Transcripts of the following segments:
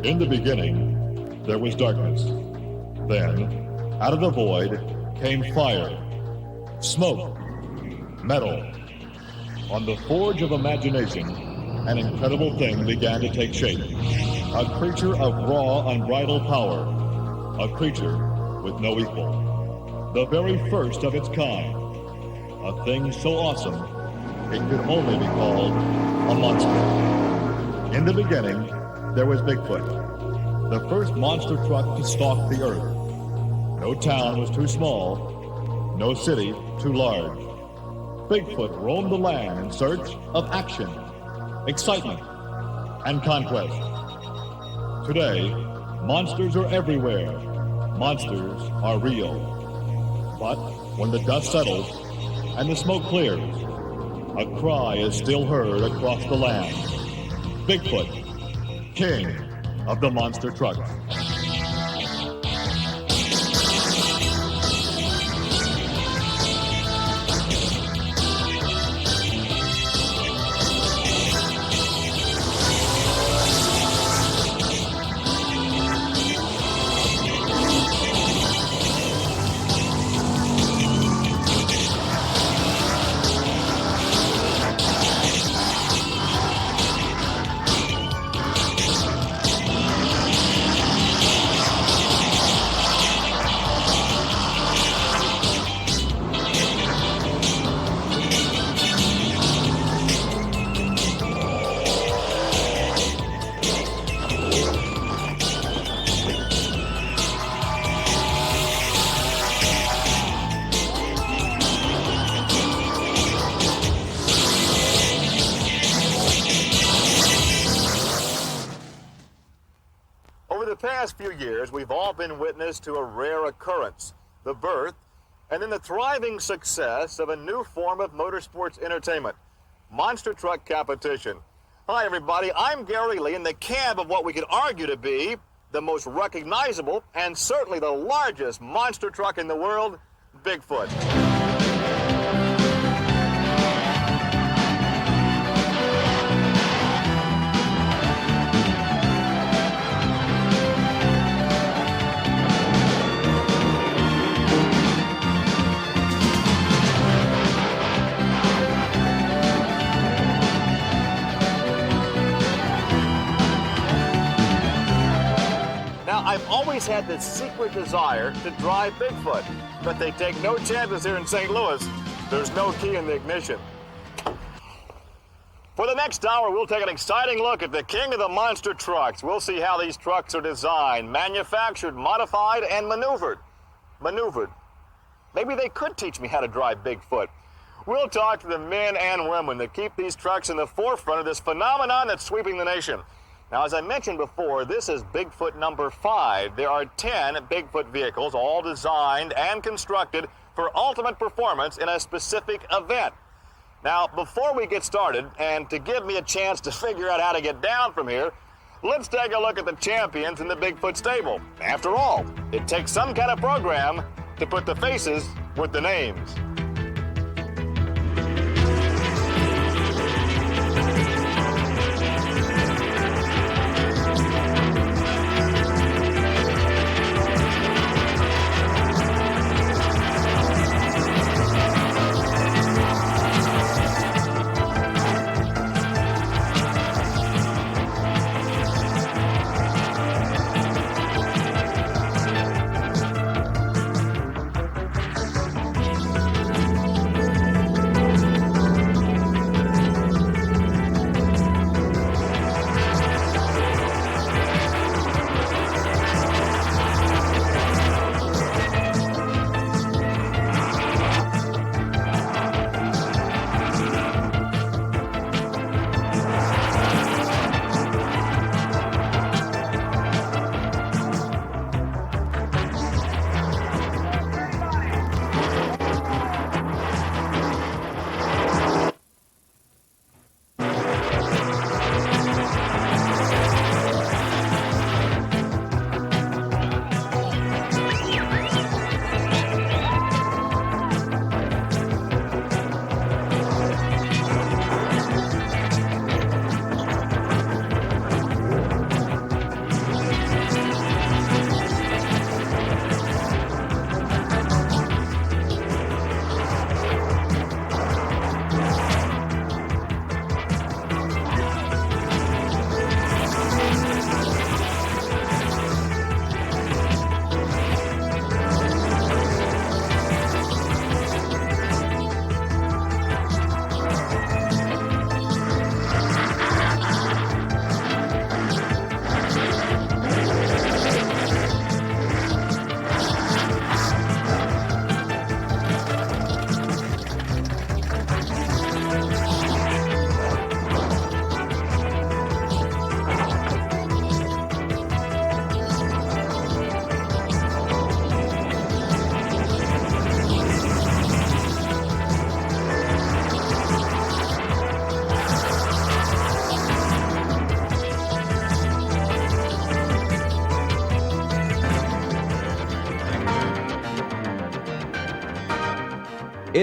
In the beginning, there was darkness. Then, out of the void, came fire, smoke, metal. On the forge of imagination, an incredible thing began to take shape. A creature of raw, unbridled power. A creature with no equal. The very first of its kind. A thing so awesome, it could only be called a monster. In the beginning, there was Bigfoot, the first monster truck to stalk the earth. No town was too small, no city too large. Bigfoot roamed the land in search of action, excitement, and conquest. Today, monsters are everywhere. Monsters are real. But when the dust settles and the smoke clears, a cry is still heard across the land. Bigfoot, king of the monster trucks. The past few years, we've all been witness to a rare occurrence, the birth and then the thriving success of a new form of motorsports entertainment, monster truck competition. Hi, everybody. I'm Gary Lee in the cab of what we could argue to be the most recognizable and certainly the largest monster truck in the world, Bigfoot. I've always had this secret desire to drive Bigfoot, but they take no chances here in St. Louis. There's no key in the ignition. For the next hour, we'll take an exciting look at the king of the monster trucks. We'll see how these trucks are designed, manufactured, modified, and maneuvered. Maybe they could teach me how to drive Bigfoot. We'll talk to the men and women that keep these trucks in the forefront of this phenomenon that's sweeping the nation. Now, as I mentioned before, this is Bigfoot number 5. There are 10 Bigfoot vehicles, all designed and constructed for ultimate performance in a specific event. Now, before we get started, and to give me a chance to figure out how to get down from here, let's take a look at the champions in the Bigfoot stable. After all, it takes some kind of program to put the faces with the names.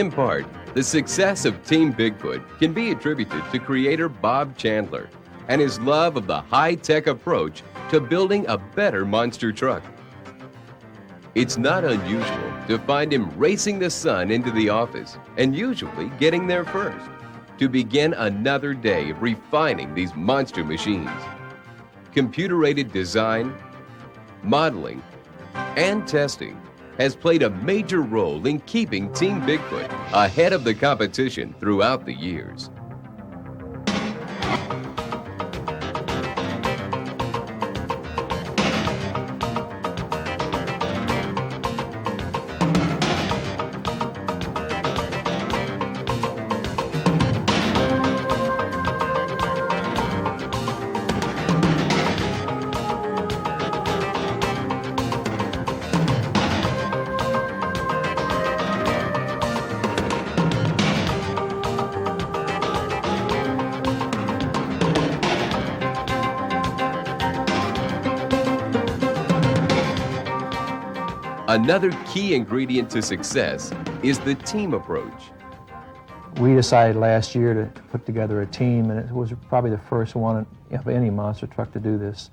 In part, the success of Team Bigfoot can be attributed to creator Bob Chandler and his love of the high-tech approach to building a better monster truck. It's not unusual to find him racing the sun into the office and usually getting there first to begin another day of refining these monster machines. Computer-aided design, modeling, and testing has played a major role in keeping Team Bigfoot ahead of the competition throughout the years. Another key ingredient to success is the team approach. We decided last year to put together a team, and it was probably the first one of any monster truck to do this.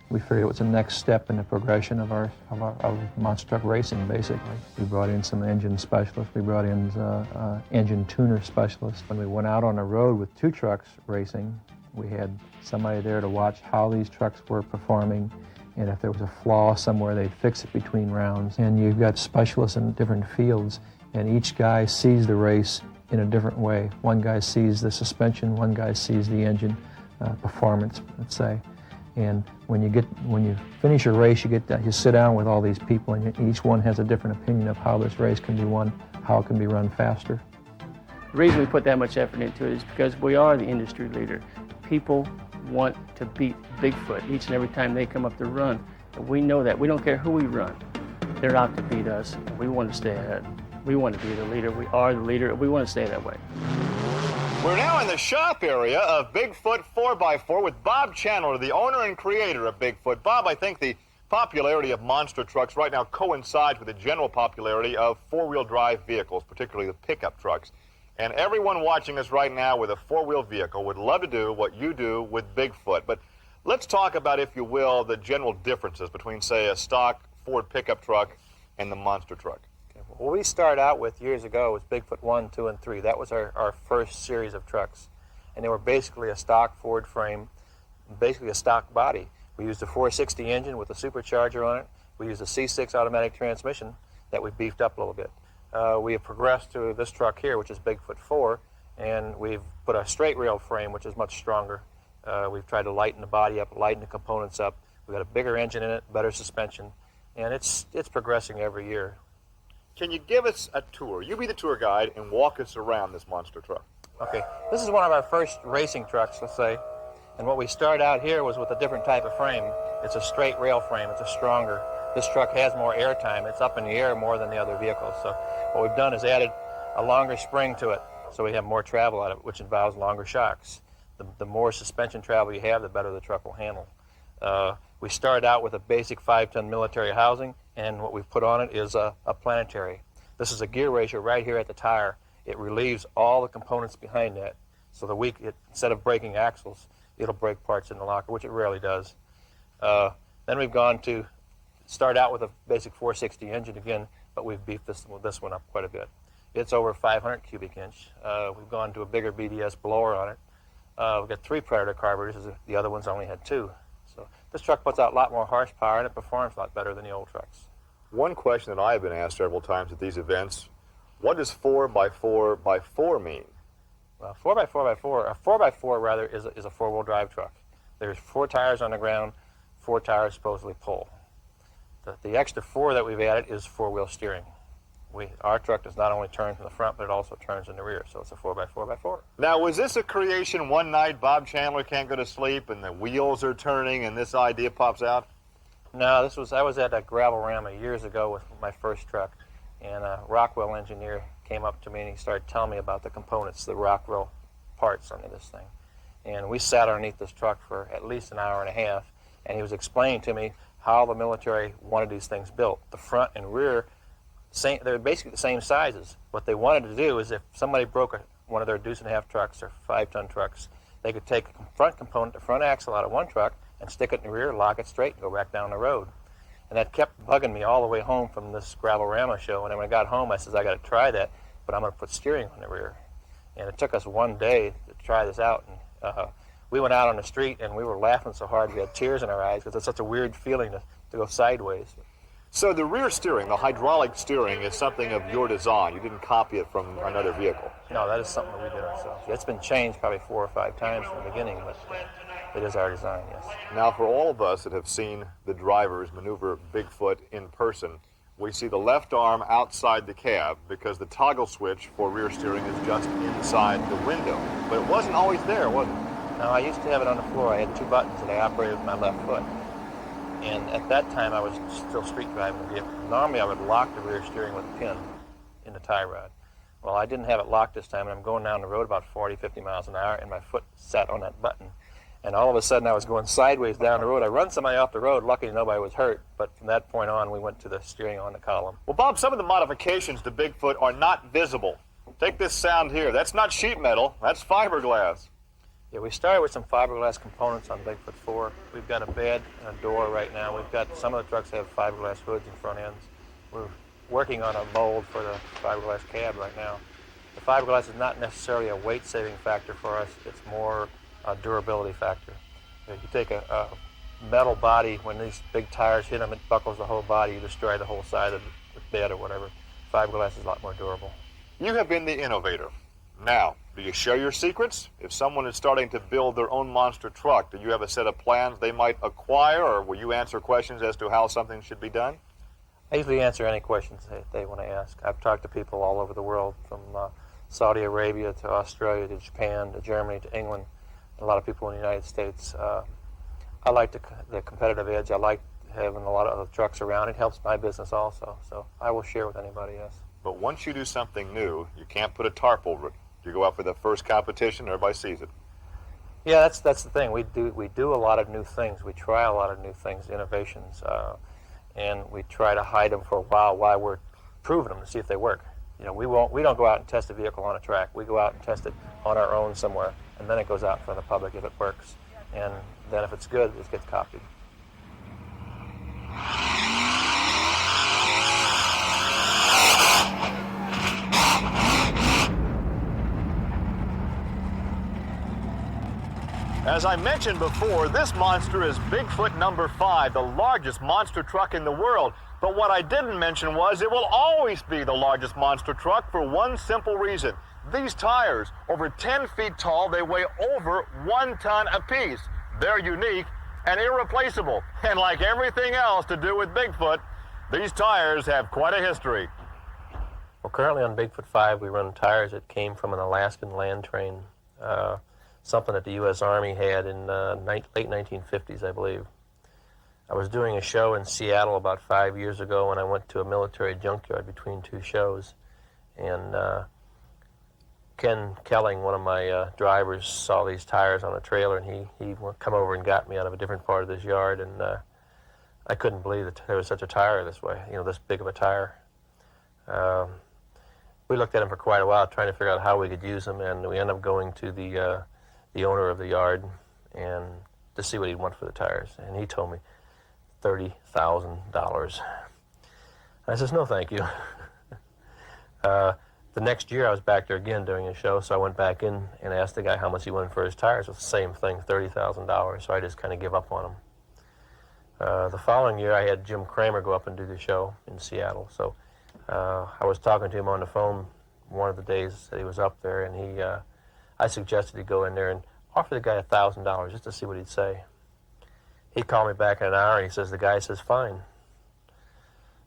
We figured it was the next step in the progression of monster truck racing, basically. We brought in some engine specialists. We brought in engine tuner specialists. When we went out on the road with two trucks racing, we had somebody there to watch how these trucks were performing, and if there was a flaw somewhere, they'd fix it between rounds. And you've got specialists in different fields, and each guy sees the race in a different way. One guy sees the suspension, one guy sees the engine performance, let's say. And when you finish a race, you sit down with all these people, and each one has a different opinion of how this race can be won, how it can be run faster. The reason we put that much effort into it is because we are the industry leader. People want to beat Bigfoot each and every time they come up to run. And we know that. We don't care who we run. They're out to beat us. We want to stay ahead. We want to be the leader. We are the leader. We want to stay that way. We're now in the shop area of Bigfoot 4x4 with Bob Chandler, the owner and creator of Bigfoot. Bob, I think the popularity of monster trucks right now coincides with the general popularity of four-wheel drive vehicles, particularly the pickup trucks. And everyone watching us right now with a four-wheel vehicle would love to do what you do with Bigfoot. But let's talk about, if you will, the general differences between, say, a stock Ford pickup truck and the monster truck. Okay, well, what we started out with years ago was Bigfoot 1, 2, and 3. That was our first series of trucks. And they were basically a stock Ford frame, basically a stock body. We used a 460 engine with a supercharger on it. We used a C6 automatic transmission that we beefed up a little bit. We have progressed to this truck here, which is Bigfoot 4, and we've put a straight rail frame, which is much stronger. We've tried to lighten the body up, lighten the components up. We've got a bigger engine in it, better suspension, and it's progressing every year. Can you give us a tour? You be the tour guide and walk us around this monster truck. Okay, this is one of our first racing trucks, let's say, and what we started out here was with a different type of frame. It's a straight rail frame. It's a stronger. This truck has more air time. It's up in the air more than the other vehicles. So what we've done is added a longer spring to it, so we have more travel out of it, which involves longer shocks. The more suspension travel you have, the better the truck will handle. We started out with a basic 5-ton military housing, and what we've put on it is a planetary. This is a gear ratio right here at the tire. It relieves all the components behind that, so instead of breaking axles, it'll break parts in the locker, which it rarely does. Then we've gone to start out with a basic 460 engine again, but we've beefed this one up quite a bit. It's over 500 cubic inch. We've gone to a bigger BDS blower on it. We've got 3 Predator carburetors. The other ones only had 2. So this truck puts out a lot more horsepower, and it performs a lot better than the old trucks. One question that I have been asked several times at these events, what does 4x4x4 mean? Well, 4x4x4, a 4x4 rather, is a 4-wheel drive truck. There's 4 tires on the ground, 4 tires supposedly pull. The extra 4 that we've added is 4-wheel steering. Our truck does not only turn from the front, but it also turns in the rear, so it's a 4x4x4. Now, was this a creation one night Bob Chandler can't go to sleep and the wheels are turning and this idea pops out? No, I was at a Gravel-Rama years ago with my first truck, and a Rockwell engineer came up to me and he started telling me about the components, the Rockwell parts under this thing. And we sat underneath this truck for at least an hour and a half, and he was explaining to me how the military wanted these things built. The front and rear They're basically the same sizes. What they wanted to do is if somebody broke one of their 2.5 trucks or 5-ton trucks, they could take the front component, the front axle out of one truck and stick it in the rear, lock it straight, and go back down the road. And that kept bugging me all the way home from this Gravel-Rama show. And when I got home, I said, I got to try that, but I'm going to put steering on the rear. And it took us one day to try this out. And we went out on the street, and we were laughing so hard we had tears in our eyes because it's such a weird feeling to go sideways. So the rear steering, the hydraulic steering, is something of your design. You didn't copy it from another vehicle. No, that is something that we did ourselves. It's been changed probably 4 or 5 times from the beginning, but it is our design, yes. Now, for all of us that have seen the drivers maneuver Bigfoot in person, we see the left arm outside the cab because the toggle switch for rear steering is just inside the window. But it wasn't always there, was it? No, I used to have it on the floor. I had 2 buttons that I operated with my left foot. And at that time, I was still street driving the vehicle. Normally, I would lock the rear steering with a pin in the tie rod. Well, I didn't have it locked this time, and I'm going down the road about 40, 50 miles an hour, and my foot sat on that button. And all of a sudden, I was going sideways down the road. I run somebody off the road. Luckily, nobody was hurt. But from that point on, we went to the steering on the column. Well, Bob, some of the modifications to Bigfoot are not visible. Take this sound here. That's not sheet metal. That's fiberglass. Yeah, we started with some fiberglass components on Bigfoot 4. We've got a bed and a door right now. We've got some of the trucks have fiberglass hoods and front ends. We're working on a mold for the fiberglass cab right now. The fiberglass is not necessarily a weight-saving factor for us. It's more a durability factor. If you take a metal body, when these big tires hit them, it buckles the whole body. You destroy the whole side of the bed or whatever. Fiberglass is a lot more durable. You have been the innovator. Now, do you share your secrets? If someone is starting to build their own monster truck, do you have a set of plans they might acquire, or will you answer questions as to how something should be done? I usually answer any questions they want to ask. I've talked to people all over the world, from Saudi Arabia to Australia to Japan to Germany to England, a lot of people in the United States. I like the competitive edge. I like having a lot of other trucks around. It helps my business also, so I will share with anybody, yes. But once you do something new, you can't put a tarp over it. You go out for the first competition, everybody sees it. Yeah, that's the thing. We do a lot of new things. We try a lot of new things, innovations, and we try to hide them for a while we're proving them to see if they work. You know, we don't go out and test a vehicle on a track. We go out and test it on our own somewhere, and then it goes out in front of the public if it works. And then if it's good, it gets copied. As I mentioned before, this monster is Bigfoot number 5, the largest monster truck in the world. But what I didn't mention was it will always be the largest monster truck for one simple reason. These tires, over 10 feet tall, they weigh over 1 ton apiece. They're unique and irreplaceable. And like everything else to do with Bigfoot, these tires have quite a history. Well, currently on Bigfoot 5, we run tires that came from an Alaskan land train. Something that the U.S. Army had in late 1950s, I believe. I was doing a show in Seattle about 5 years ago when I went to a military junkyard between 2 shows. And Ken Kelling, one of my drivers, saw these tires on a trailer, and he come over and got me out of a different part of this yard. And I couldn't believe that there was such a tire this way, this big of a tire. We looked at them for quite a while, trying to figure out how we could use them, and we ended up going to the owner of the yard and to see what he'd want for the tires. And he told me $30,000. I says, no, thank you. The next year I was back there again doing a show, so I went back in and asked the guy how much he wanted for his tires. It was the same thing, $30,000, so I just kind of give up on him. The following year I had Jim Kramer go up and do the show in Seattle, so I was talking to him on the phone one of the days that he was up there, and I suggested he go in there and offer the guy $1,000 just to see what he'd say. He called me back in an hour, and he says, the guy says, fine.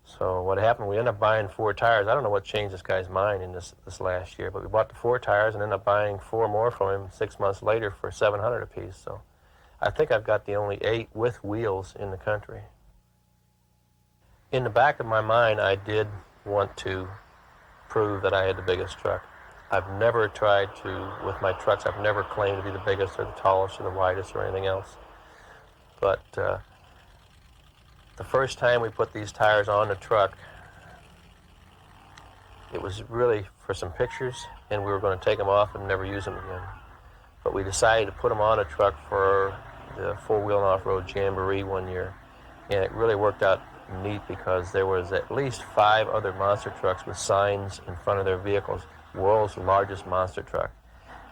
So what happened, we ended up buying 4 tires. I don't know what changed this guy's mind in this last year, but we bought the 4 tires and ended up buying 4 more from him 6 months later for $700 apiece. So I think I've got the only 8 with wheels in the country. In the back of my mind, I did want to prove that I had the biggest truck. I've never tried to, with my trucks, I've never claimed to be the biggest or the tallest or the widest or anything else. But the first time we put these tires on the truck, It was really for some pictures, and we were going to take them off and never use them again. But we decided to put them on a truck for the four-wheel and off-road jamboree one year, and it really worked out neat because there was at least 5 other monster trucks with signs in front of their vehicles, world's largest monster truck.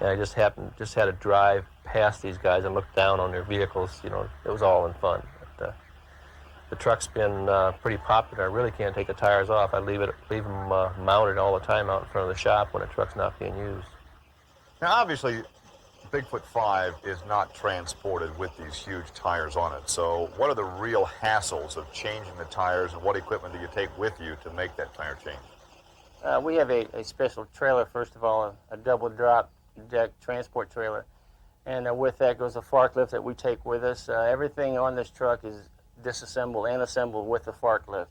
And I just had to drive past these guys and look down on their vehicles. You know, it was all in fun. But, the truck's been pretty popular. I really can't take the tires off. I leave them mounted all the time out in front of the shop when a truck's not being used. Now, obviously, Bigfoot 5 is not transported with these huge tires on it. So what are the real hassles of changing the tires, and what equipment do you take with you to make that tire change? We have a special trailer, first of all, a double drop deck transport trailer. And with that goes a forklift that we take with us. Everything on this truck is disassembled and assembled with the forklift.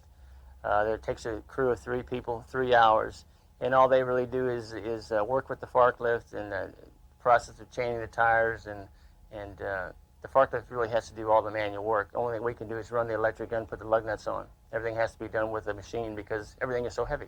It takes a crew of 3 people, 3 hours. And all they really do is work with the forklift and process of changing the tires, and the forklift really has to do all the manual work. The only thing we can do is run the electric gun, put the lug nuts on. Everything has to be done with the machine because everything is so heavy.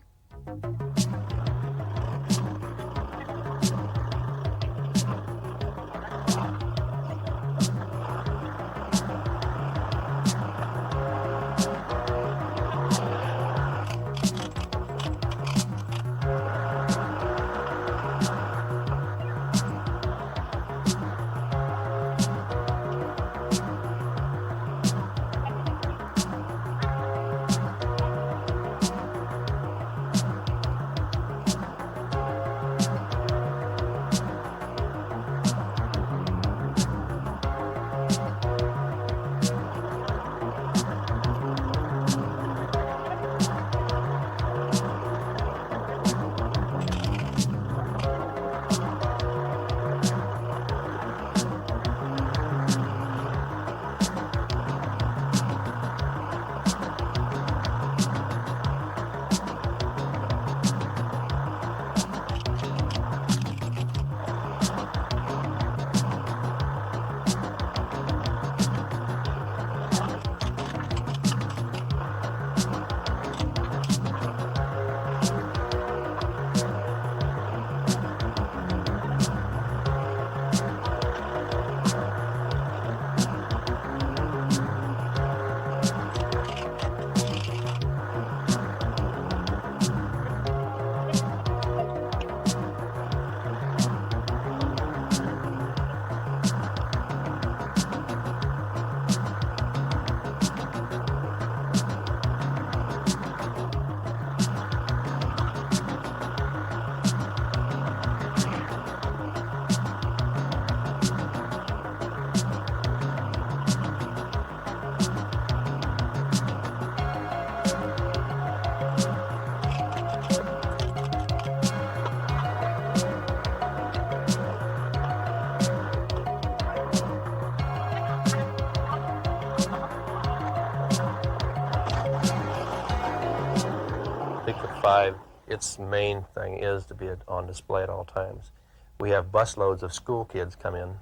Bigfoot 5, its main thing is to be on display at all times. We have busloads of school kids come in,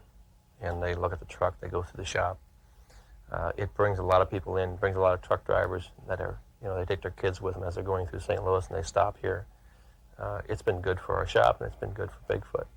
and they look at the truck, they go through the shop. It brings a lot of people in, brings a lot of truck drivers that are, they take their kids with them as they're going through St. Louis, and they stop here. It's been good for our shop, and it's been good for Bigfoot.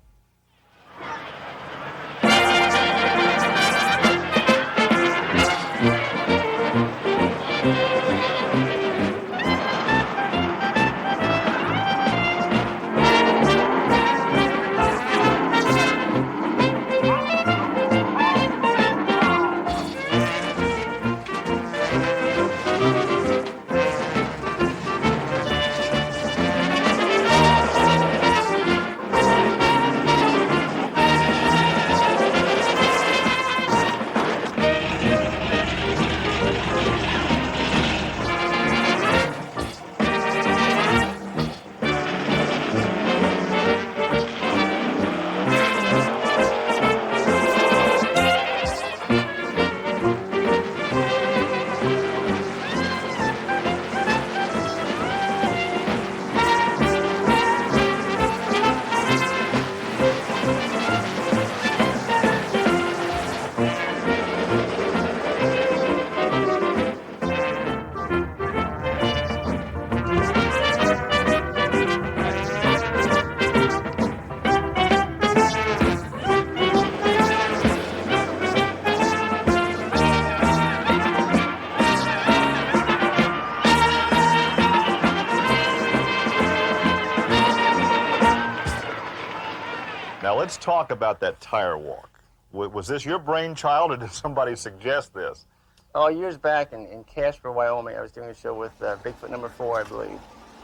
Now let's talk about that tire walk. Was this your brainchild, or did somebody suggest this? Oh, years back in Casper, Wyoming, I was doing a show with Bigfoot number 4, I believe,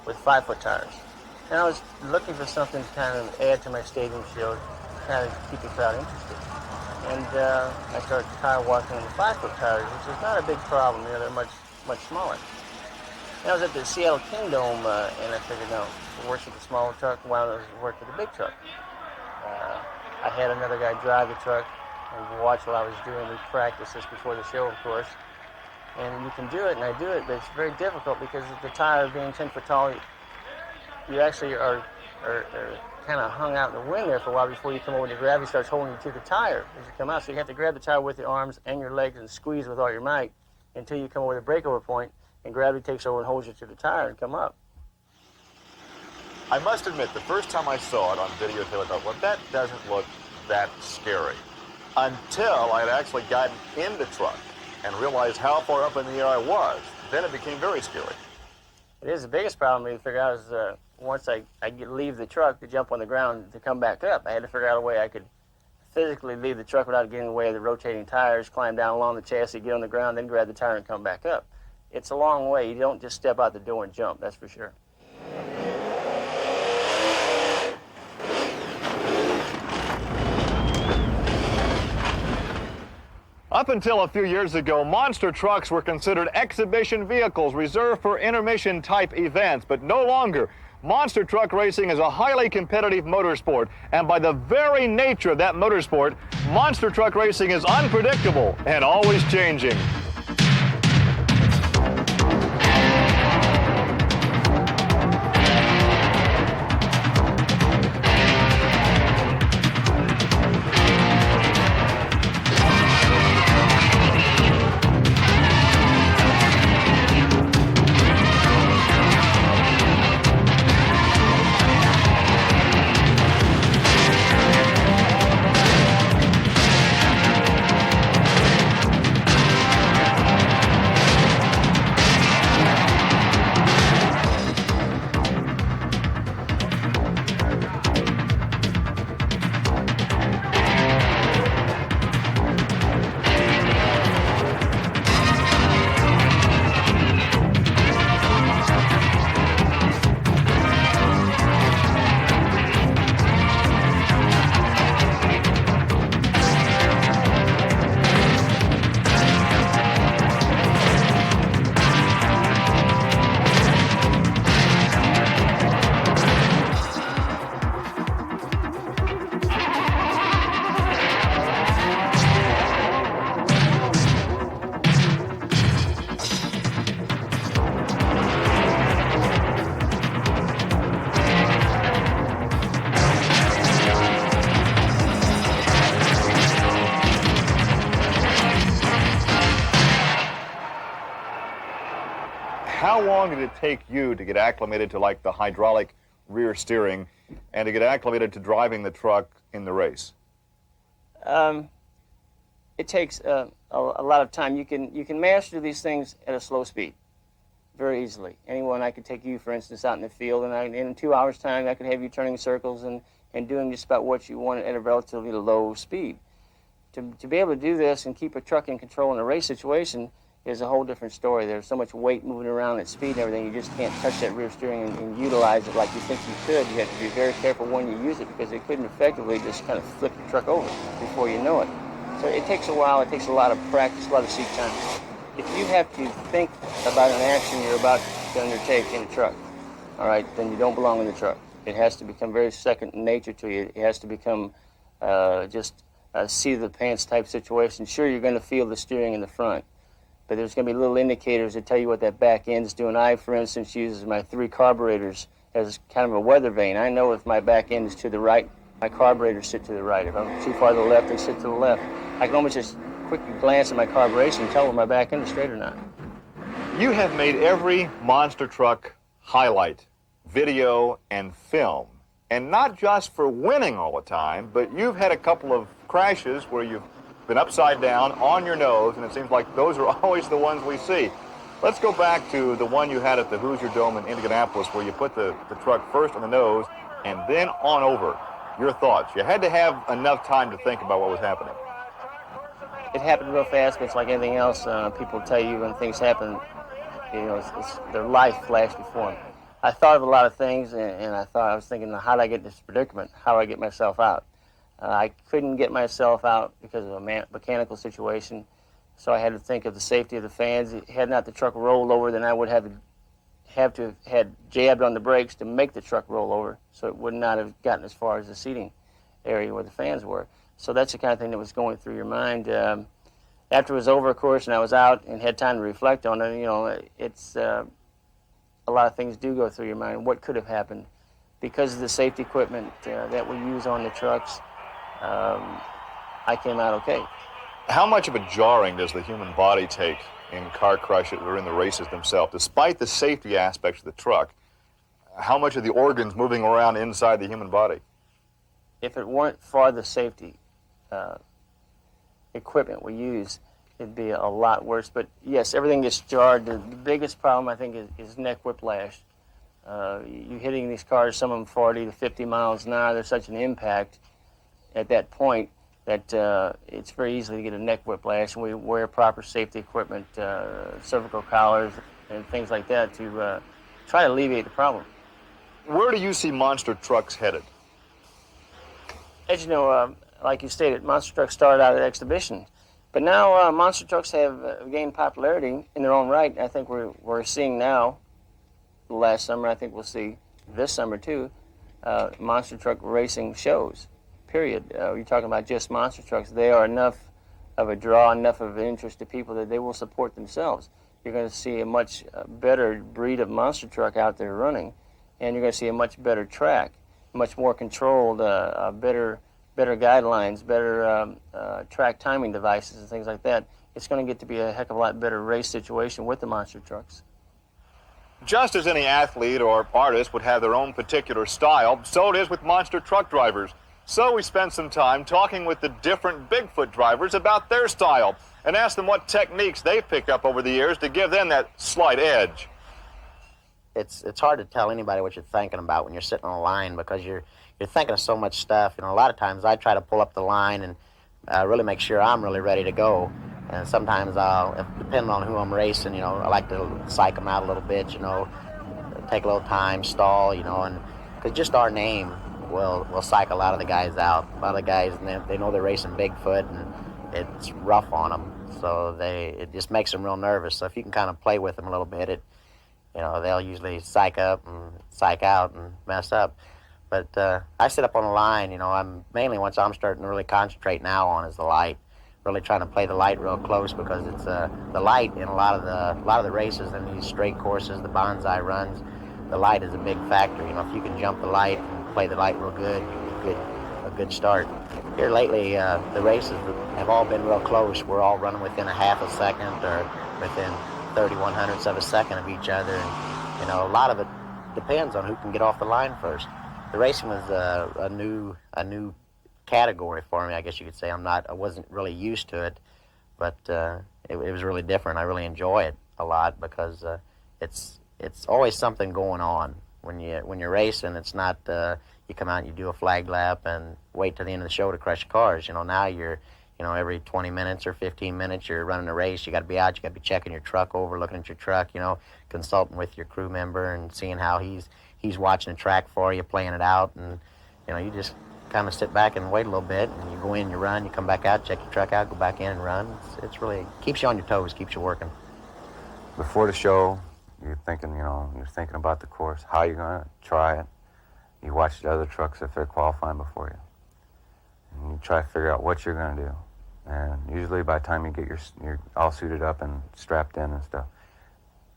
with 5-foot tires. And I was looking for something to kind of add to my stadium show, to kind of keep the crowd interested. And I started tire walking on the 5-foot tires, which is not a big problem. You know, they're much smaller. And I was at the Seattle Kingdom, and I figured, no, it works with the smaller truck, why don't I work with the big truck? I had another guy drive the truck and watch what I was doing. We practiced this before the show, of course. And you can do it, and I do it, but it's very difficult because the tire being 10 foot tall, you actually are kind of hung out in the wind there for a while before you come over, and the gravity starts holding you to the tire as you come out. So you have to grab the tire with your arms and your legs and squeeze with all your might until you come over the breakover point, and gravity takes over and holds you to the tire and come up. I must admit, the first time I saw it on videotape, I thought, well, that doesn't look that scary. Until I had actually gotten in the truck and realized how far up in the air I was. Then it became very scary. It is the biggest problem to figure out is once I leave the truck to jump on the ground to come back up. I had to figure out a way I could physically leave the truck without getting in the way of the rotating tires, climb down along the chassis, get on the ground, then grab the tire and come back up. It's a long way. You don't just step out the door and jump, that's for sure. Up until a few years ago, monster trucks were considered exhibition vehicles reserved for intermission-type events, but no longer. Monster truck racing is a highly competitive motorsport, and by the very nature of that motorsport, monster truck racing is unpredictable and always changing. How long did it take you to get acclimated to like the hydraulic rear steering and to get acclimated to driving the truck in the race? It takes a lot of time. You can master these things at a slow speed very easily. Anyone, I could take you, for instance, out in the field, and in 2 hours' time, I could have you turning circles and doing just about what you want at a relatively low speed. To be able to do this and keep a truck in control in a race situation is a whole different story. There's so much weight moving around at speed and everything, you just can't touch that rear steering and utilize it like you think you could. You have to be very careful when you use it because it couldn't effectively just kind of flip the truck over before you know it. So it takes a while, it takes a lot of practice, a lot of seat time. If you have to think about an action you're about to undertake in a truck, all right, then you don't belong in the truck. It has to become very second nature to you. It has to become just a seat-of-the-pants type situation. Sure, you're going to feel the steering in the front, but there's going to be little indicators that tell you what that back end's doing. I, for instance, use my 3 carburetors as kind of a weather vane. I know if my back end is to the right, my carburetors sit to the right. If I'm too far to the left, they sit to the left. I can almost just quickly glance at my carburation and tell whether my back end is straight or not. You have made every monster truck highlight, video, and film. And not just for winning all the time, but you've had a couple of crashes where you've been upside down on your nose, and it seems like those are always the ones we see. Let's go back to the one you had at the Hoosier Dome in Indianapolis where you put the truck first on the nose and then on over. Your thoughts? You had to have enough time to think about what was happening. It happened real fast, but it's like anything else. People tell you when things happen, you know, it's their life flashed before them. I thought of a lot of things, and I was thinking, how did I get in this predicament? How do I get myself out? I couldn't get myself out because of a mechanical situation, so I had to think of the safety of the fans. Had not the truck rolled over, then I would have had jabbed on the brakes to make the truck roll over, so it would not have gotten as far as the seating area where the fans were. So that's the kind of thing that was going through your mind. After it was over, of course, and I was out and had time to reflect on it, you know, it's a lot of things do go through your mind. What could have happened? Because of the safety equipment that we use on the trucks, I came out okay. How much of a jarring does the human body take in car crashes or in the races themselves? Despite the safety aspects of the truck, how much of the organs moving around inside the human body? If it weren't for the safety equipment we use, it'd be a lot worse. But yes, everything gets jarred. The biggest problem, I think, is neck whiplash. You're hitting these cars, some of them 40 to 50 miles an hour. There's such an impact at that point that it's very easy to get a neck whiplash, and we wear proper safety equipment, cervical collars, and things like that to try to alleviate the problem. Where do you see monster trucks headed? As you know, like you stated, monster trucks started out at exhibition, but now monster trucks have gained popularity in their own right. I think we're seeing now, last summer, I think we'll see this summer too, monster truck racing shows, period. You're talking about just monster trucks. They are enough of a draw, enough of an interest to people that they will support themselves. You're going to see a much better breed of monster truck out there running, and you're going to see a much better track, much more controlled, better guidelines, better track timing devices and things like that. It's going to get to be a heck of a lot better race situation with the monster trucks. Just as any athlete or artist would have their own particular style, so it is with monster truck drivers. So we spent some time talking with the different Bigfoot drivers about their style and asked them what techniques they've picked up over the years to give them that slight edge. It's hard to tell anybody what you're thinking about when you're sitting on a line because you're thinking of so much stuff. You know, a lot of times I try to pull up the line and really make sure I'm really ready to go. And sometimes depending on who I'm racing, you know, I like to psych them out a little bit, you know, take a little time, stall, you know, and because just our name will psych a lot of the guys out. A lot of the guys, and they know they're racing Bigfoot, and it's rough on them, so it just makes them real nervous. So if you can kind of play with them a little bit, you know, they'll usually psych up and psych out and mess up. But I sit up on the line, you know, once I'm starting to really concentrate now on is the light. Really trying to play the light real close because it's the light in a lot of the races and these straight courses, the bonsai runs, the light is a big factor. You know, if you can jump the light and play the light real good, you get a good start. Here lately, the races have all been real close. We're all running within a half a second or within 31/100ths of a second of each other. And, you know, a lot of it depends on who can get off the line first. The racing was a new category for me, I guess you could say. I wasn't really used to it, but it was really different. I really enjoy it a lot because it's always something going on when you're racing. It's not you come out and you do a flag lap and wait till the end of the show to crush cars. You know, now every 20 minutes or 15 minutes you're running a race. You got to be out. You got to be checking your truck over, looking at your truck. You know, consulting with your crew member and seeing how he's watching the track for you, playing it out, and you know, you just kind of sit back and wait a little bit, and you go in, you run, you come back out, check your truck out, go back in and run. It's really keeps you on your toes, keeps you working. Before the show, you're thinking about the course, how you're going to try it. You watch the other trucks if they're qualifying before you. And you try to figure out what you're going to do. And usually by the time you get you're all suited up and strapped in and stuff,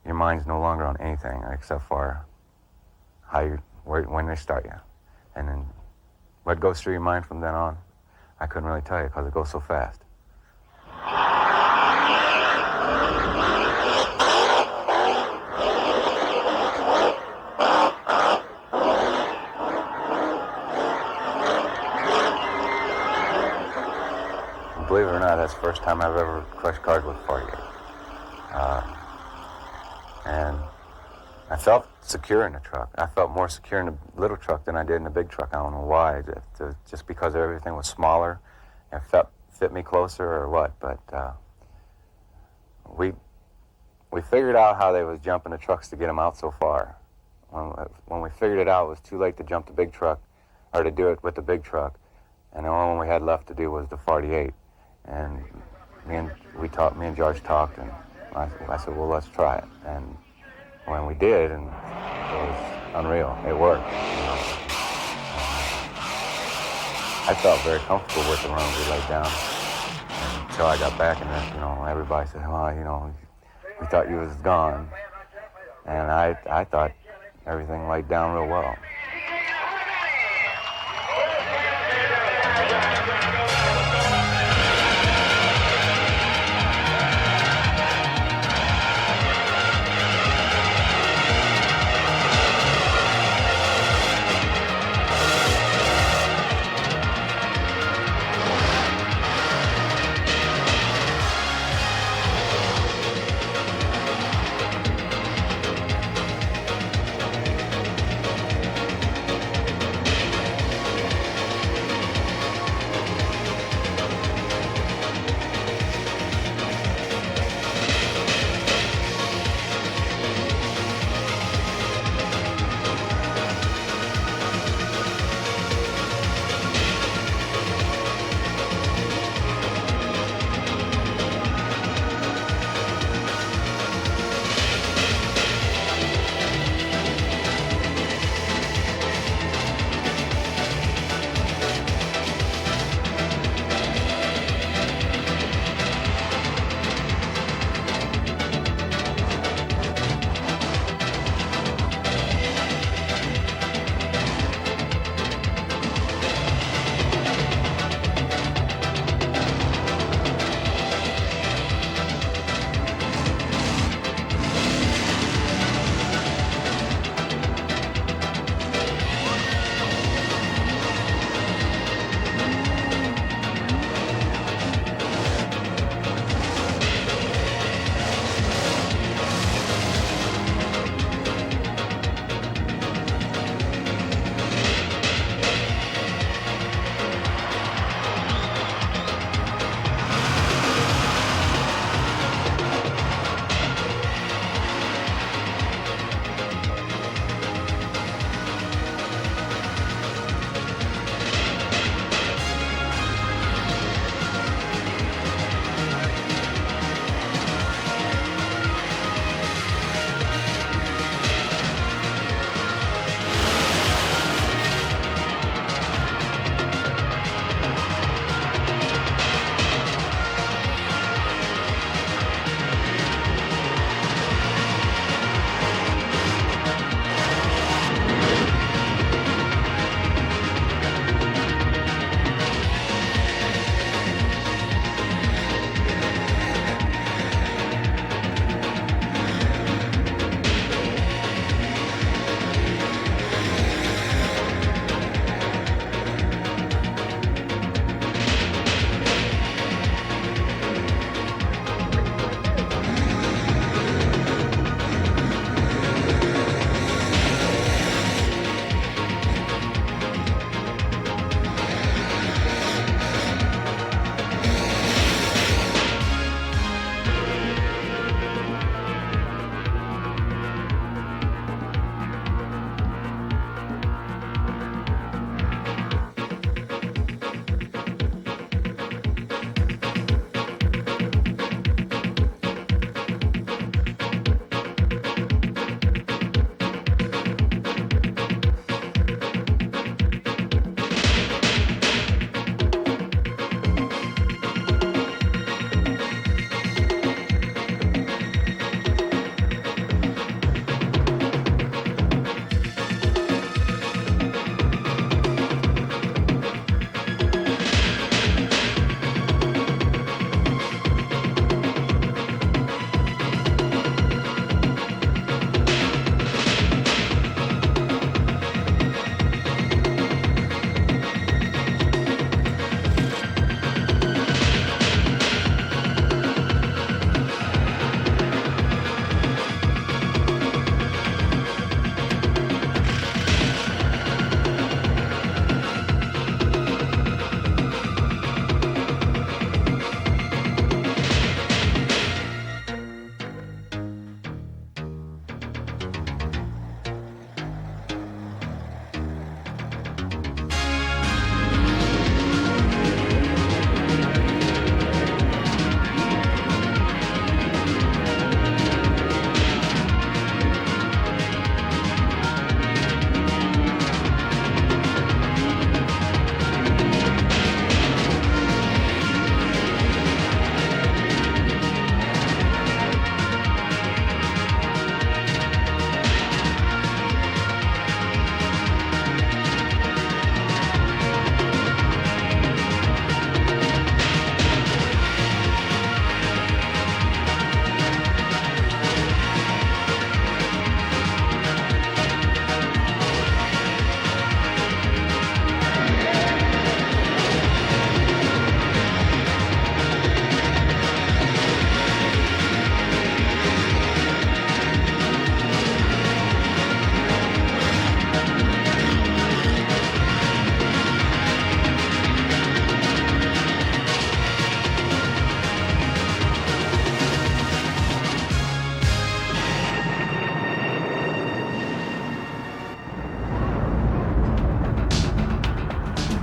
your mind's no longer on anything except for when they start you. And then what goes through your mind from then on, I couldn't really tell you because it goes so fast. Believe it or not, that's the first time I've ever crushed cars with 48. And I felt secure in the truck. I felt more secure in the little truck than I did in the big truck. I don't know why, just because everything was smaller and fit me closer or what, but we figured out how they was jumping the trucks to get them out so far. When we figured it out, it was too late to jump the big truck, or to do it with the big truck, and the only one we had left to do was the 48. And me and George talked, and I said, well, let's try it. And when we did, and it was unreal. It worked. I felt very comfortable with the run we laid down until I got back, and then, everybody said, well, we thought you was gone. And I thought everything laid down real well.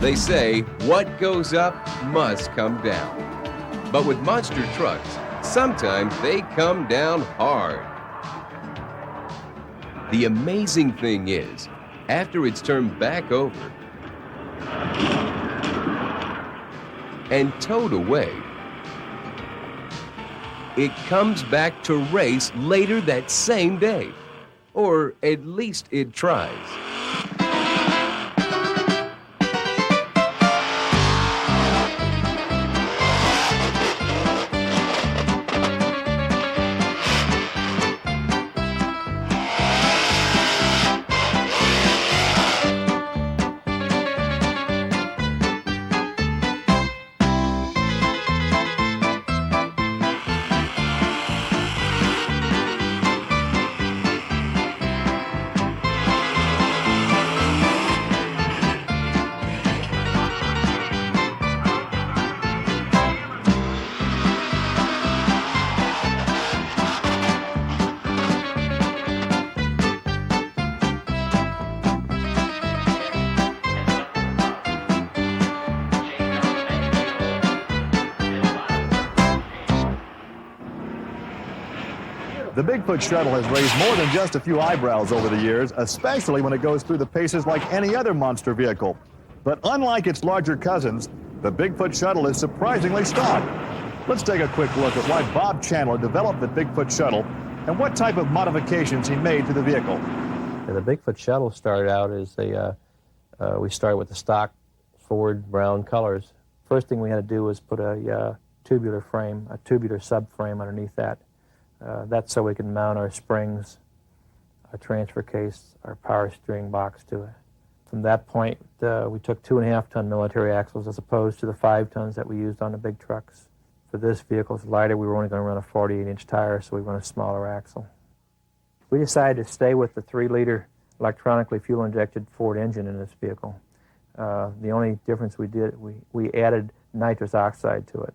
They say what goes up must come down. But with monster trucks, sometimes they come down hard. The amazing thing is, after it's turned back over and towed away, it comes back to race later that same day. Or at least it tries. The Bigfoot shuttle has raised more than just a few eyebrows over the years, especially when it goes through the paces like any other monster vehicle. But unlike its larger cousins, the Bigfoot shuttle is surprisingly stock. Let's take a quick look at why Bob Chandler developed the Bigfoot shuttle and what type of modifications he made to the vehicle. The Bigfoot shuttle started out as we started with the stock Ford brown colors. First thing we had to do was put a tubular frame, a tubular subframe underneath that. That's so we can mount our springs, our transfer case, our power steering box to it. From that point, we took 2.5-ton military axles as opposed to the 5 tons that we used on the big trucks. For this vehicle, it's lighter. We were only going to run a 48-inch tire, so we run a smaller axle. We decided to stay with the 3-liter electronically fuel-injected Ford engine in this vehicle. The only difference we did, we added nitrous oxide to it.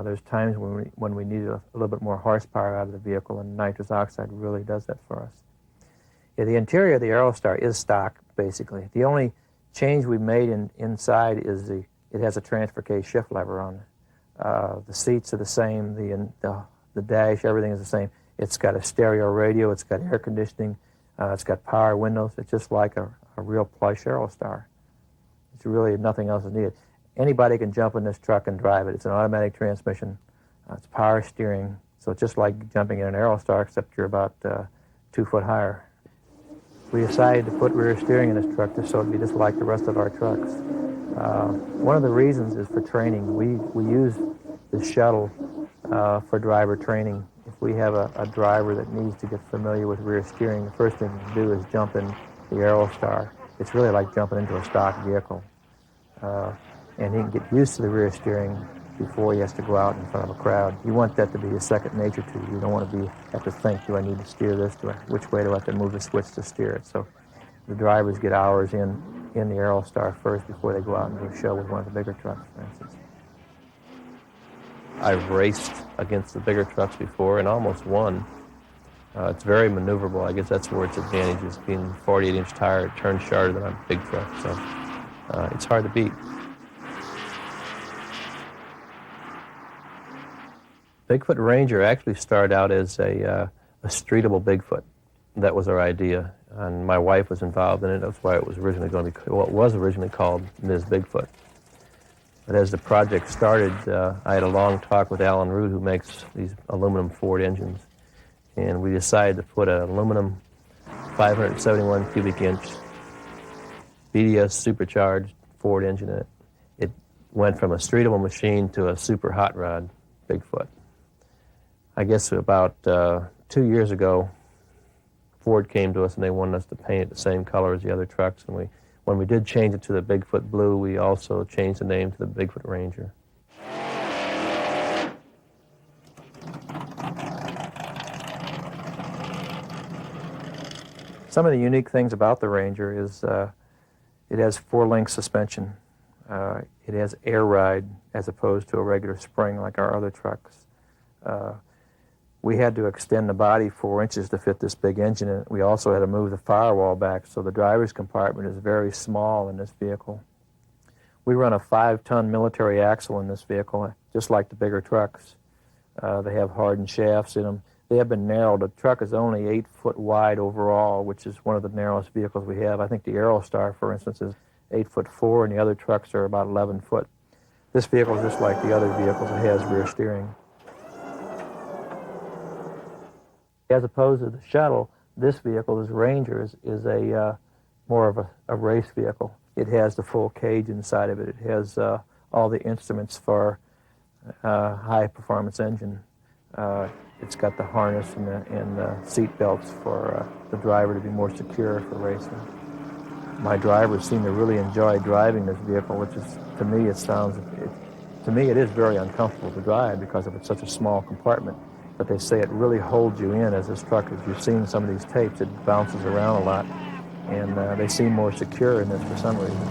There's times when we needed a little bit more horsepower out of the vehicle, and nitrous oxide really does that for us. Yeah, the interior of the Aerostar is stock, basically. The only change we made inside is it has a transfer case shift lever on it. The seats are the same, the dash, everything is the same. It's got a stereo radio, it's got air conditioning, it's got power windows. It's just like a real plush Aerostar. It's really nothing else is needed. Anybody can jump in this truck and drive it. It's an automatic transmission. It's power steering, so it's just like jumping in an Aerostar, except you're about 2 foot higher. We decided to put rear steering in this truck just so it'd be just like the rest of our trucks. One of the reasons is for training. We use the shuttle for driver training. If we have a driver that needs to get familiar with rear steering, the first thing to do is jump in the Aerostar. It's really like jumping into a stock vehicle. And he can get used to the rear steering before he has to go out in front of a crowd. You want that to be a second nature to you. You don't want to have to think, do I need to steer this? Which way do I have to move the switch to steer it? So the drivers get hours in the Aerostar first before they go out and do a show with one of the bigger trucks, for instance. I've raced against the bigger trucks before and almost won. It's very maneuverable. I guess that's where its advantage is, being 48-inch tire. It turns sharper than a big truck, so it's hard to beat. Bigfoot Ranger actually started out as a streetable Bigfoot. That was our idea, and my wife was involved in it. That's why it was originally going to be, well, it was originally called Ms. Bigfoot. But as the project started, I had a long talk with Alan Root, who makes these aluminum Ford engines, and we decided to put an aluminum 571 cubic inch BDS supercharged Ford engine in it. It went from a streetable machine to a super hot rod Bigfoot. I guess about 2 years ago, Ford came to us and they wanted us to paint it the same color as the other trucks. And when we did change it to the Bigfoot Blue, we also changed the name to the Bigfoot Ranger. Some of the unique things about the Ranger is it has 4-link suspension. It has air ride as opposed to a regular spring like our other trucks. We had to extend the body 4 inches to fit this big engine, and we also had to move the firewall back, so the driver's compartment is very small in this vehicle. We run a 5-ton military axle in this vehicle, just like the bigger trucks. They have hardened shafts in them. They have been narrowed. The truck is only 8 foot wide overall, which is one of the narrowest vehicles we have. I think the Aerostar, for instance, is 8'4", and the other trucks are about 11 foot. This vehicle is just like the other vehicles. It has rear steering. As opposed to the shuttle, this vehicle, this Ranger, is a more of a race vehicle. It has the full cage inside of it. It has all the instruments for high-performance engine. It's got the harness and the seat belts for the driver to be more secure for racing. My drivers seem to really enjoy driving this vehicle, which is, to me, it is very uncomfortable to drive because of it's such a small compartment. But they say it really holds you in as this truck. If you've seen some of these tapes, it bounces around a lot, and they seem more secure in this for some reason.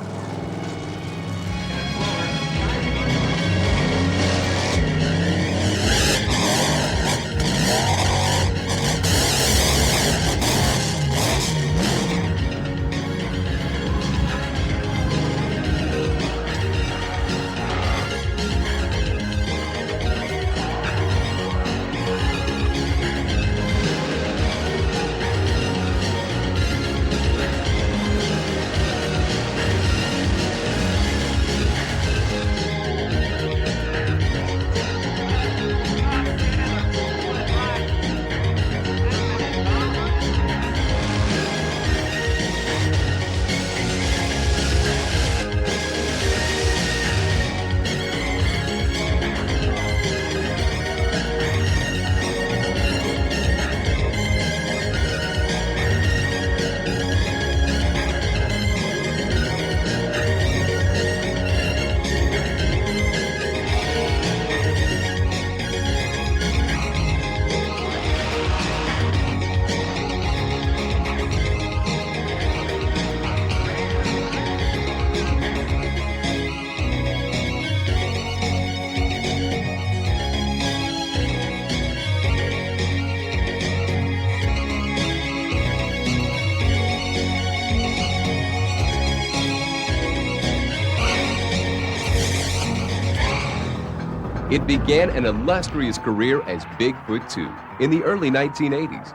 It began an illustrious career as Bigfoot 2 in the early 1980s.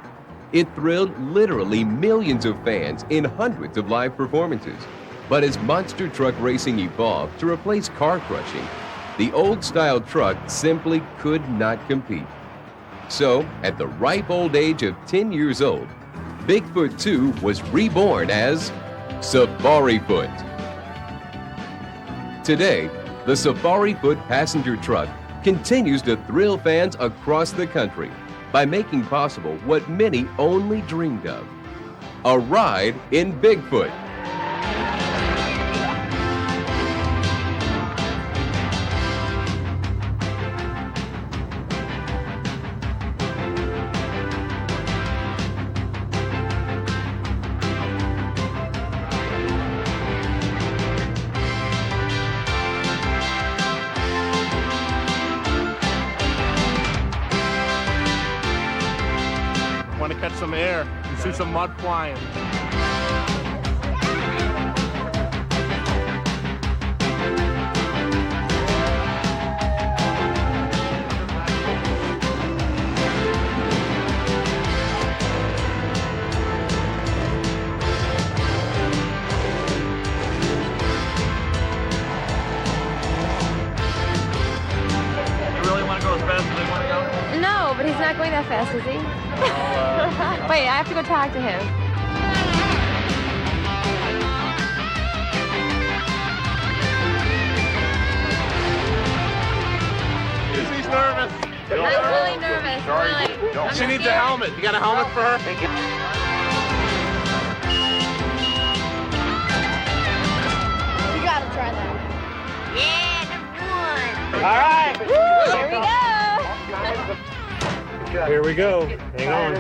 It thrilled literally millions of fans in hundreds of live performances. But as monster truck racing evolved to replace car crushing, the old-style truck simply could not compete. So, at the ripe old age of 10 years old, Bigfoot 2 was reborn as Safari-Foot. Today, the Safari-Foot passenger truck continues to thrill fans across the country by making possible what many only dreamed of: a ride in Bigfoot. Want to catch some air and see some mud flying. You really want to go as fast as they want to go? No, but he's not going that fast, is he? Wait, I have to go talk to him. She's nervous. I'm really nervous, really. She needs a helmet. You got a helmet for her? You gotta try that. Yeah, All right. here we go. Here we go. Hang on.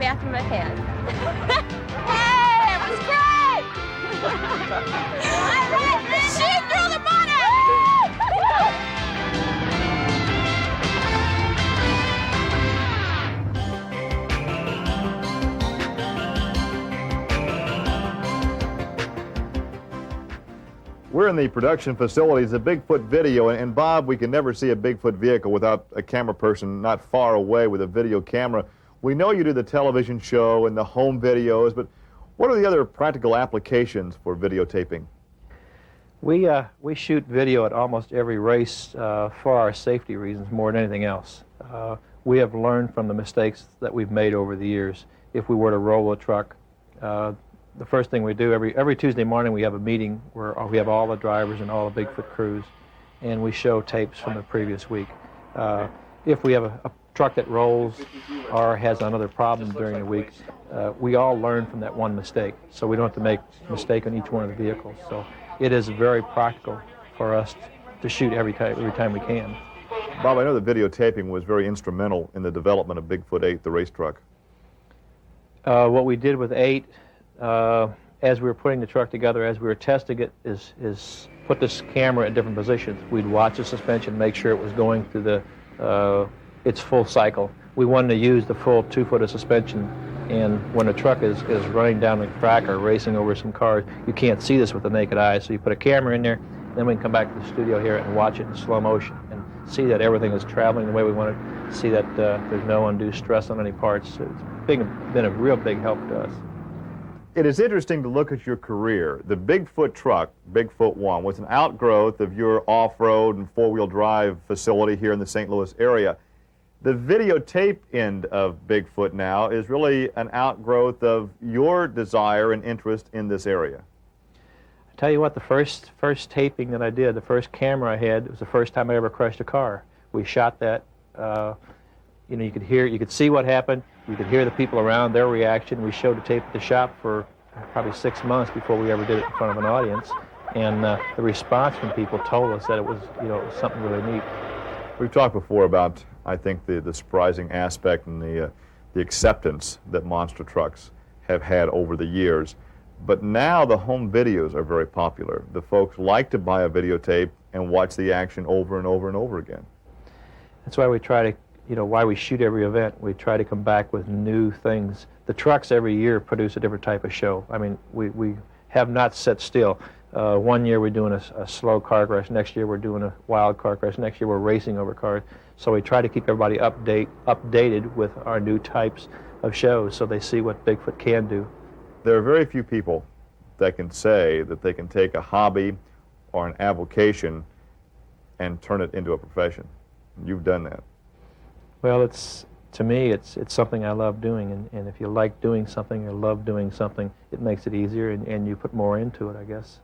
bathroom ahead. Hey, it was great! All right, shoot through the bonnet! We're in the production facilities of Bigfoot Video, and Bob, we can never see a Bigfoot vehicle without a camera person not far away with a video camera. We know you do the television show and the home videos, but what are the other practical applications for videotaping? We shoot video at almost every race for our safety reasons more than anything else. We have learned from the mistakes that we've made over the years. If we were to roll a truck, the first thing we do, every Tuesday morning we have a meeting where we have all the drivers and all the Bigfoot crews, and we show tapes from the previous week. If we have a truck that rolls or has another problem during the week, we all learn from that one mistake, so we don't have to make a mistake on each one of the vehicles. So it is very practical for us to shoot every time we can. Bob, I know that videotaping was very instrumental in the development of Bigfoot 8, the race truck. What we did with 8, as we were putting the truck together, as we were testing it, is put this camera at different positions. We'd watch the suspension, make sure it was going through its full cycle. We wanted to use the full 2 foot of suspension, and when a truck is running down the track or racing over some cars, you can't see this with the naked eye, so you put a camera in there, then we can come back to the studio here and watch it in slow motion and see that everything is traveling the way we want it, see that there's no undue stress on any parts. It's been a real big help to us. It is interesting to look at your career. The Bigfoot truck, Bigfoot 1, was an outgrowth of your off-road and four-wheel drive facility here in the St. Louis area. The videotape end of Bigfoot now is really an outgrowth of your desire and interest in this area. I tell you what, the first taping that I did, the first camera I had, it was the first time I ever crushed a car. We shot that. You could see what happened. You could hear the people around, their reaction. We showed the tape at the shop for probably 6 months before we ever did it in front of an audience. And the response from people told us that it was something really neat. We've talked before about, I think, the surprising aspect and the acceptance that monster trucks have had over the years. But now the home videos are very popular. The folks like to buy a videotape and watch the action over and over and over again. That's why we try to, why we shoot every event. We try to come back with new things. The trucks every year produce a different type of show. I mean, we have not sat still. One year we're doing a slow car crash. Next year we're doing a wild car crash. Next year we're racing over cars. So we try to keep everybody updated with our new types of shows so they see what Bigfoot can do. There are very few people that can say that they can take a hobby or an avocation and turn it into a profession. You've done that. Well, to me, it's something I love doing, and if you like doing something or love doing something, it makes it easier, and you put more into it, I guess.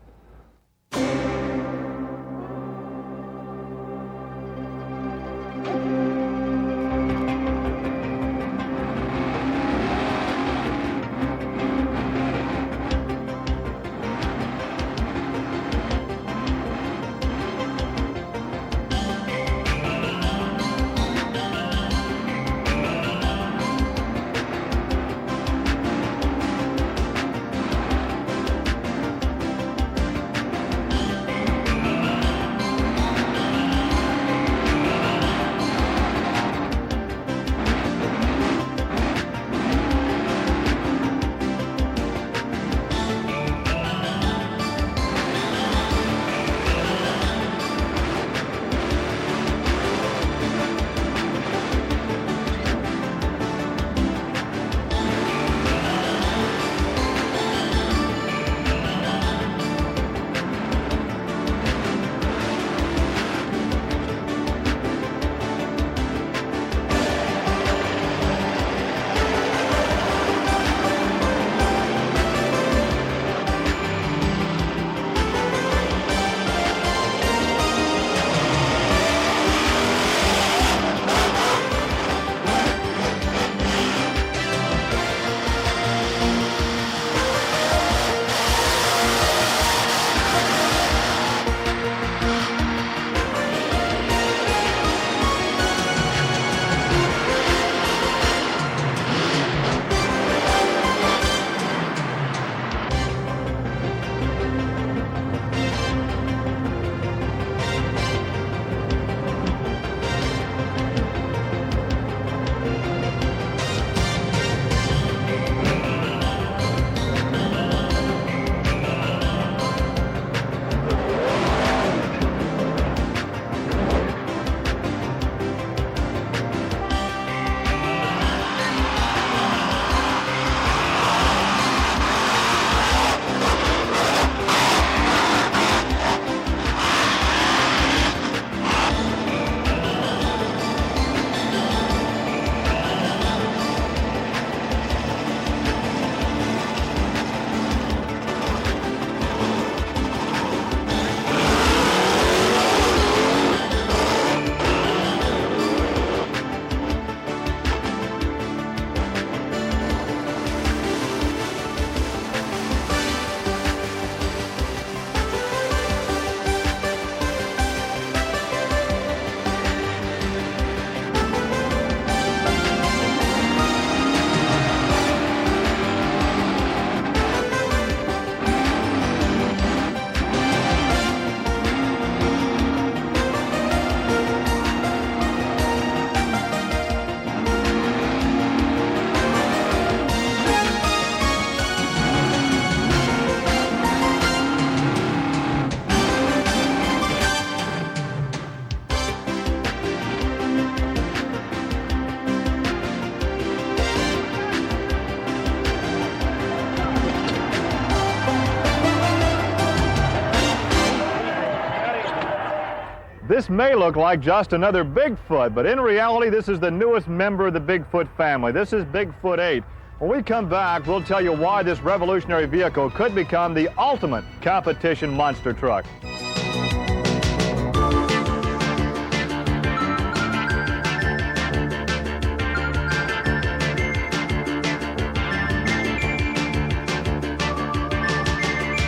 This may look like just another Bigfoot, but in reality, this is the newest member of the Bigfoot family. This is Bigfoot 8. When we come back, we'll tell you why this revolutionary vehicle could become the ultimate competition monster truck.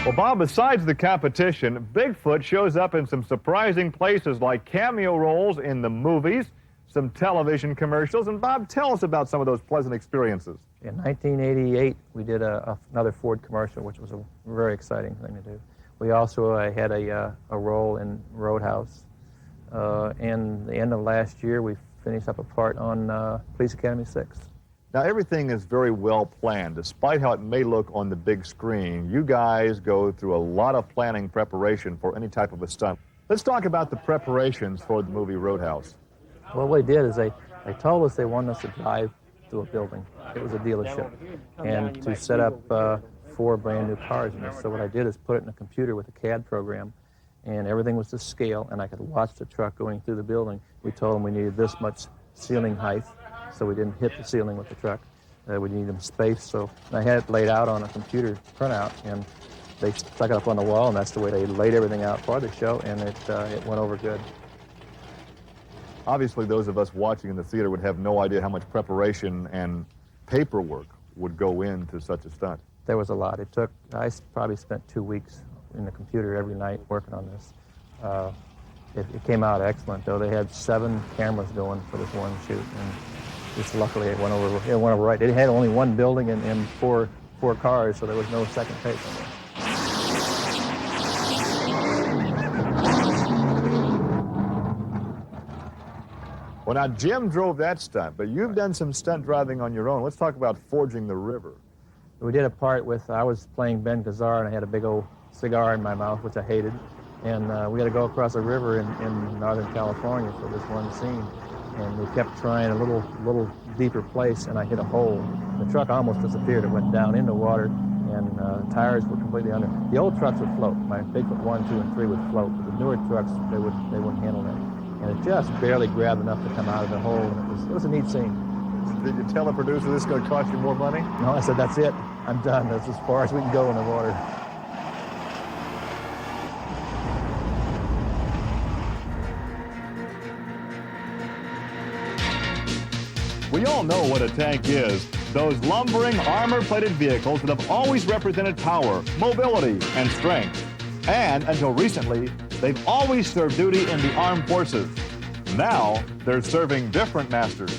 Well, Bob, besides the competition, Bigfoot shows up in some surprising places like cameo roles in the movies, some television commercials, and Bob, tell us about some of those pleasant experiences. In 1988, we did another Ford commercial, which was a very exciting thing to do. We also had a role in Roadhouse. And the end of last year, we finished up a part on Police Academy 6. Now, everything is very well planned. Despite how it may look on the big screen, you guys go through a lot of planning preparation for any type of a stunt. Let's talk about the preparations for the movie Roadhouse. Well, what they did is they told us they wanted us to drive through a building. It was a dealership. And to set up 4 brand new cars in this. So what I did is put it in a computer with a CAD program, and everything was to scale, and I could watch the truck going through the building. We told them we needed this much ceiling height, so we didn't hit the ceiling with the truck. We needed them space, so I had it laid out on a computer printout, and they stuck it up on the wall, and that's the way they laid everything out for the show, and it went over good. Obviously, those of us watching in the theater would have no idea how much preparation and paperwork would go into such a stunt. There was a lot. I probably spent 2 weeks in the computer every night working on this. It came out excellent, though. They had 7 cameras going for this one shoot, and just luckily it went over right. It had only 1 building and 4 cars, so there was no second take on it. Well, now, Jim drove that stunt, but you've done some stunt driving on your own. Let's talk about forging the river. We did a part with, I was playing Ben Gazzar, and I had a big old cigar in my mouth, which I hated. And we had to go across a river in Northern California for this one scene. And we kept trying a little deeper place, and I hit a hole. The truck almost disappeared. It went down into water, and tires were completely under. The old trucks would float. My Bigfoot 1, 2, and 3 would float. But the newer trucks, they wouldn't handle that. And it just barely grabbed enough to come out of the hole. And it was a neat scene. Did you tell the producer this is going to cost you more money? No, I said, that's it. I'm done. That's as far as we can go in the water. We all know what a tank is. Those lumbering, armor-plated vehicles that have always represented power, mobility, and strength. And until recently, they've always served duty in the armed forces. Now, they're serving different masters.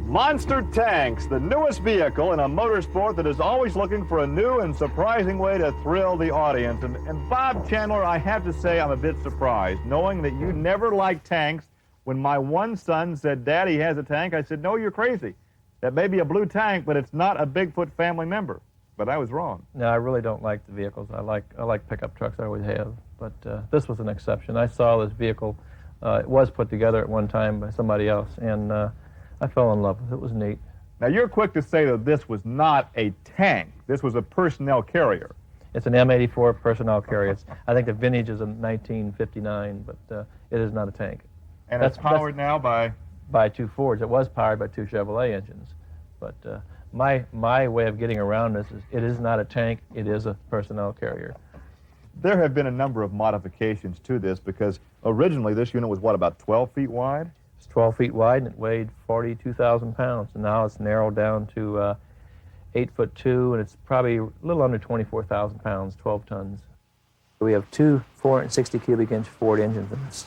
Monster Tanks, the newest vehicle in a motorsport that is always looking for a new and surprising way to thrill the audience. And Bob Chandler, I have to say I'm a bit surprised, knowing that you never liked tanks. When my one son said, Daddy has a tank, I said, no, you're crazy. That may be a blue tank, but it's not a Bigfoot family member. But I was wrong. No, I really don't like the vehicles. I like pickup trucks, I always have. But this was an exception. I saw this vehicle. It was put together at one time by somebody else, and I fell in love with it. It was neat. Now, you're quick to say that this was not a tank. This was a personnel carrier. It's an M84 personnel carrier. I think the vintage is a 1959, but it is not a tank. And it's powered now by? By 2 Fords. It was powered by 2 Chevrolet engines. But my way of getting around this is it is not a tank, it is a personnel carrier. There have been a number of modifications to this because originally this unit was, what, about 12 feet wide? It's 12 feet wide and it weighed 42,000 pounds. And now it's narrowed down to 8'2", and it's probably a little under 24,000 pounds, 12 tons. We have 2 460 cubic inch Ford engines in this.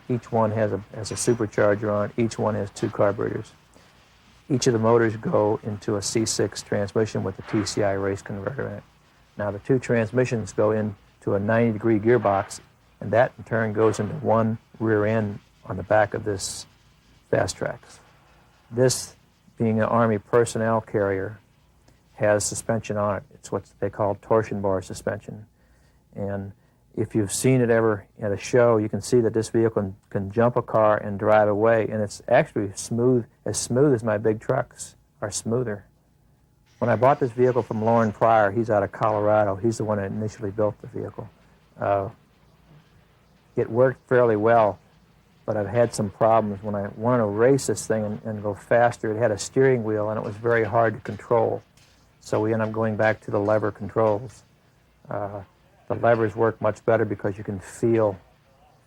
Each one has a supercharger on it. Each one has 2 carburetors. Each of the motors go into a C6 transmission with a TCI race converter in it. Now the 2 transmissions go into a 90-degree gearbox, and that in turn goes into one rear end on the back of this Fast Tracks. This, being an Army personnel carrier, has suspension on it. It's what they call torsion bar suspension. And if you've seen it ever at a show, you can see that this vehicle can jump a car and drive away, and it's actually smooth as my big trucks are smoother. When I bought this vehicle from Lauren Pryor, he's out of Colorado. He's the one that initially built the vehicle. it worked fairly well, but I've had some problems when I wanted to race this thing and go faster. It had a steering wheel, and it was very hard to control. So we ended up going back to the lever controls. The levers work much better because you can feel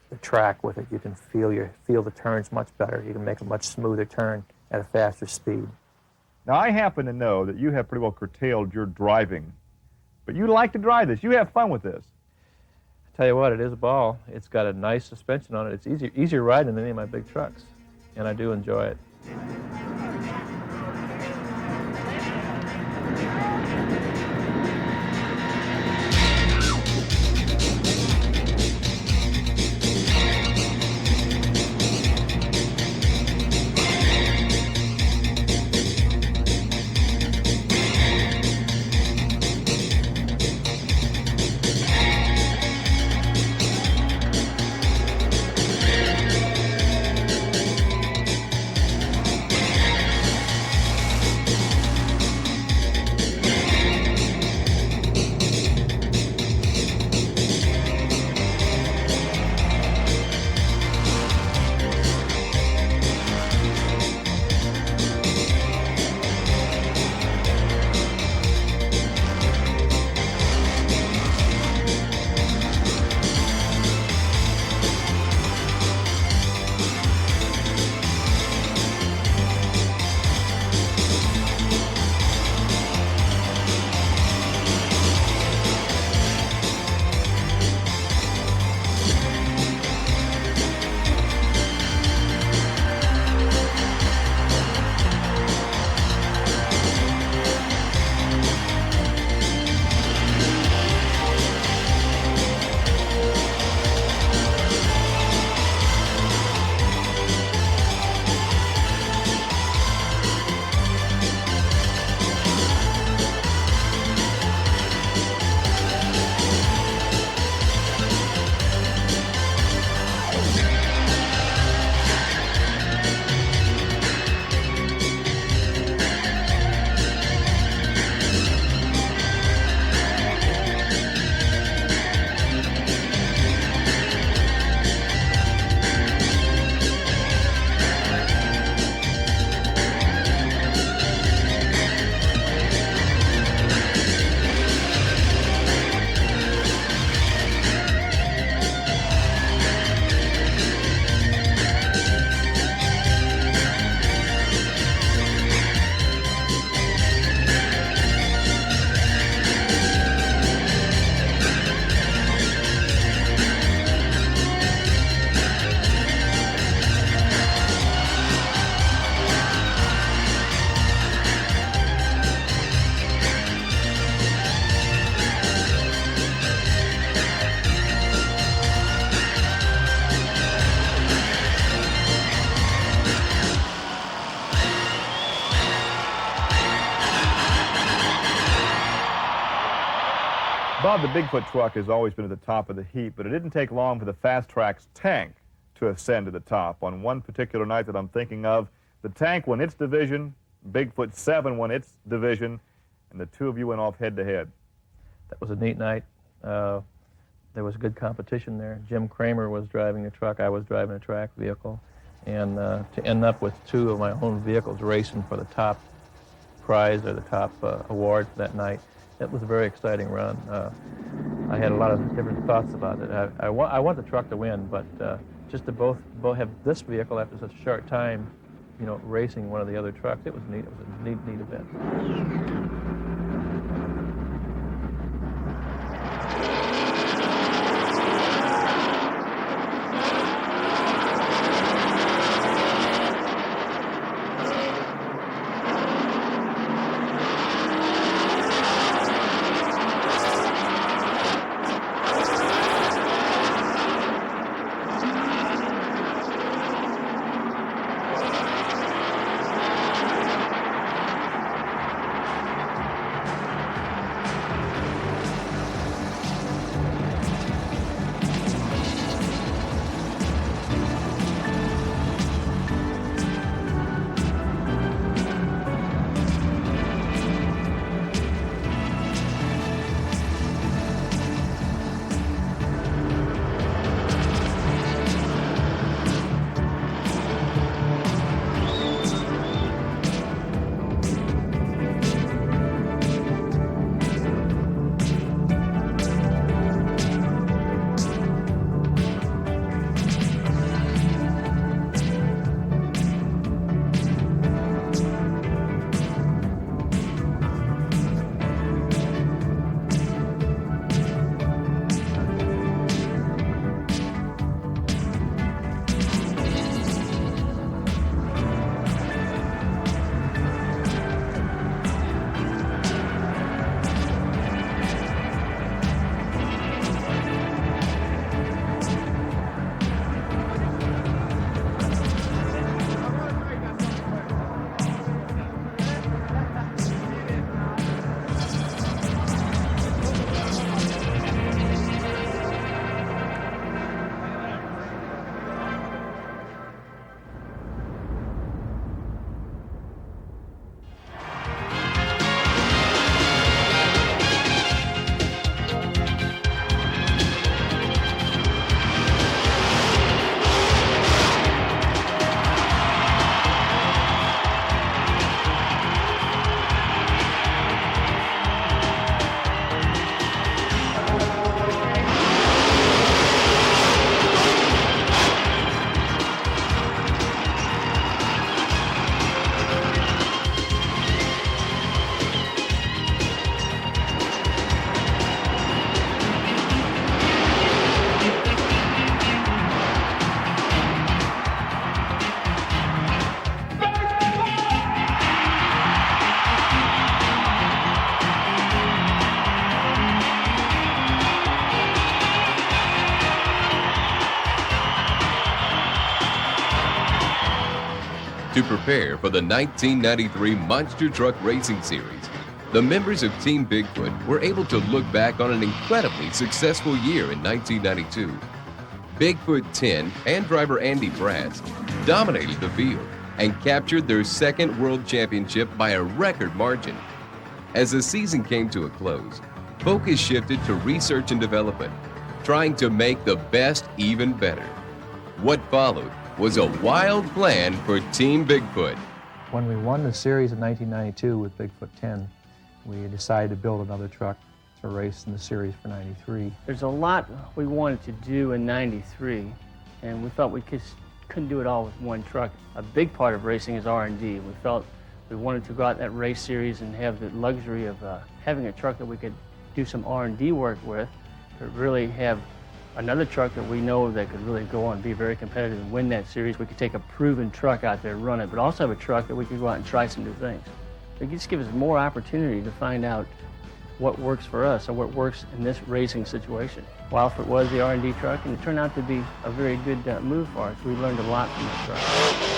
the track with it. You can feel the turns much better. You can make a much smoother turn at a faster speed. Now, I happen to know that you have pretty well curtailed your driving, but you like to drive this. You have fun with this. Tell you what, it is a ball. It's got a nice suspension on it. It's easier riding than any of my big trucks, and I do enjoy it. Bob, the Bigfoot truck has always been at the top of the heap, but it didn't take long for the Fast Track's tank to ascend to the top. On one particular night that I'm thinking of, the tank won its division, Bigfoot 7 won its division, and the two of you went off head-to-head. That was a neat night. There was good competition there. Jim Kramer was driving a truck, I was driving a track vehicle, and to end up with two of my own vehicles racing for the top prize or the top award for that night, it was a very exciting run. I had a lot of different thoughts about it. I want the truck to win, but just to both have this vehicle after such a short time, you know, racing one of the other trucks, it was neat. It was a neat event. To prepare for the 1993 Monster Truck Racing Series, the members of Team Bigfoot were able to look back on an incredibly successful year in 1992. Bigfoot 10 and driver Andy Brass dominated the field and captured their second world championship by a record margin. As the season came to a close, focus shifted to research and development, trying to make the best even better. What followed was a wild plan for Team Bigfoot. When we won the series in 1992 with Bigfoot 10, we decided to build another truck to race in the series for 93. There's a lot we wanted to do in 93, and we felt we couldn't do it all with one truck. A big part of racing is R&D. We felt we wanted to go out in that race series and have the luxury of having a truck that we could do some R&D work with, but really have another truck that we know that could really go on and be very competitive and win that series. We could take a proven truck out there and run it, but also have a truck that we could go out and try some new things. It just gives us more opportunity to find out what works for us and what works in this racing situation. Wildfoot was the R&D truck, and it turned out to be a very good move for us. We learned a lot from this truck.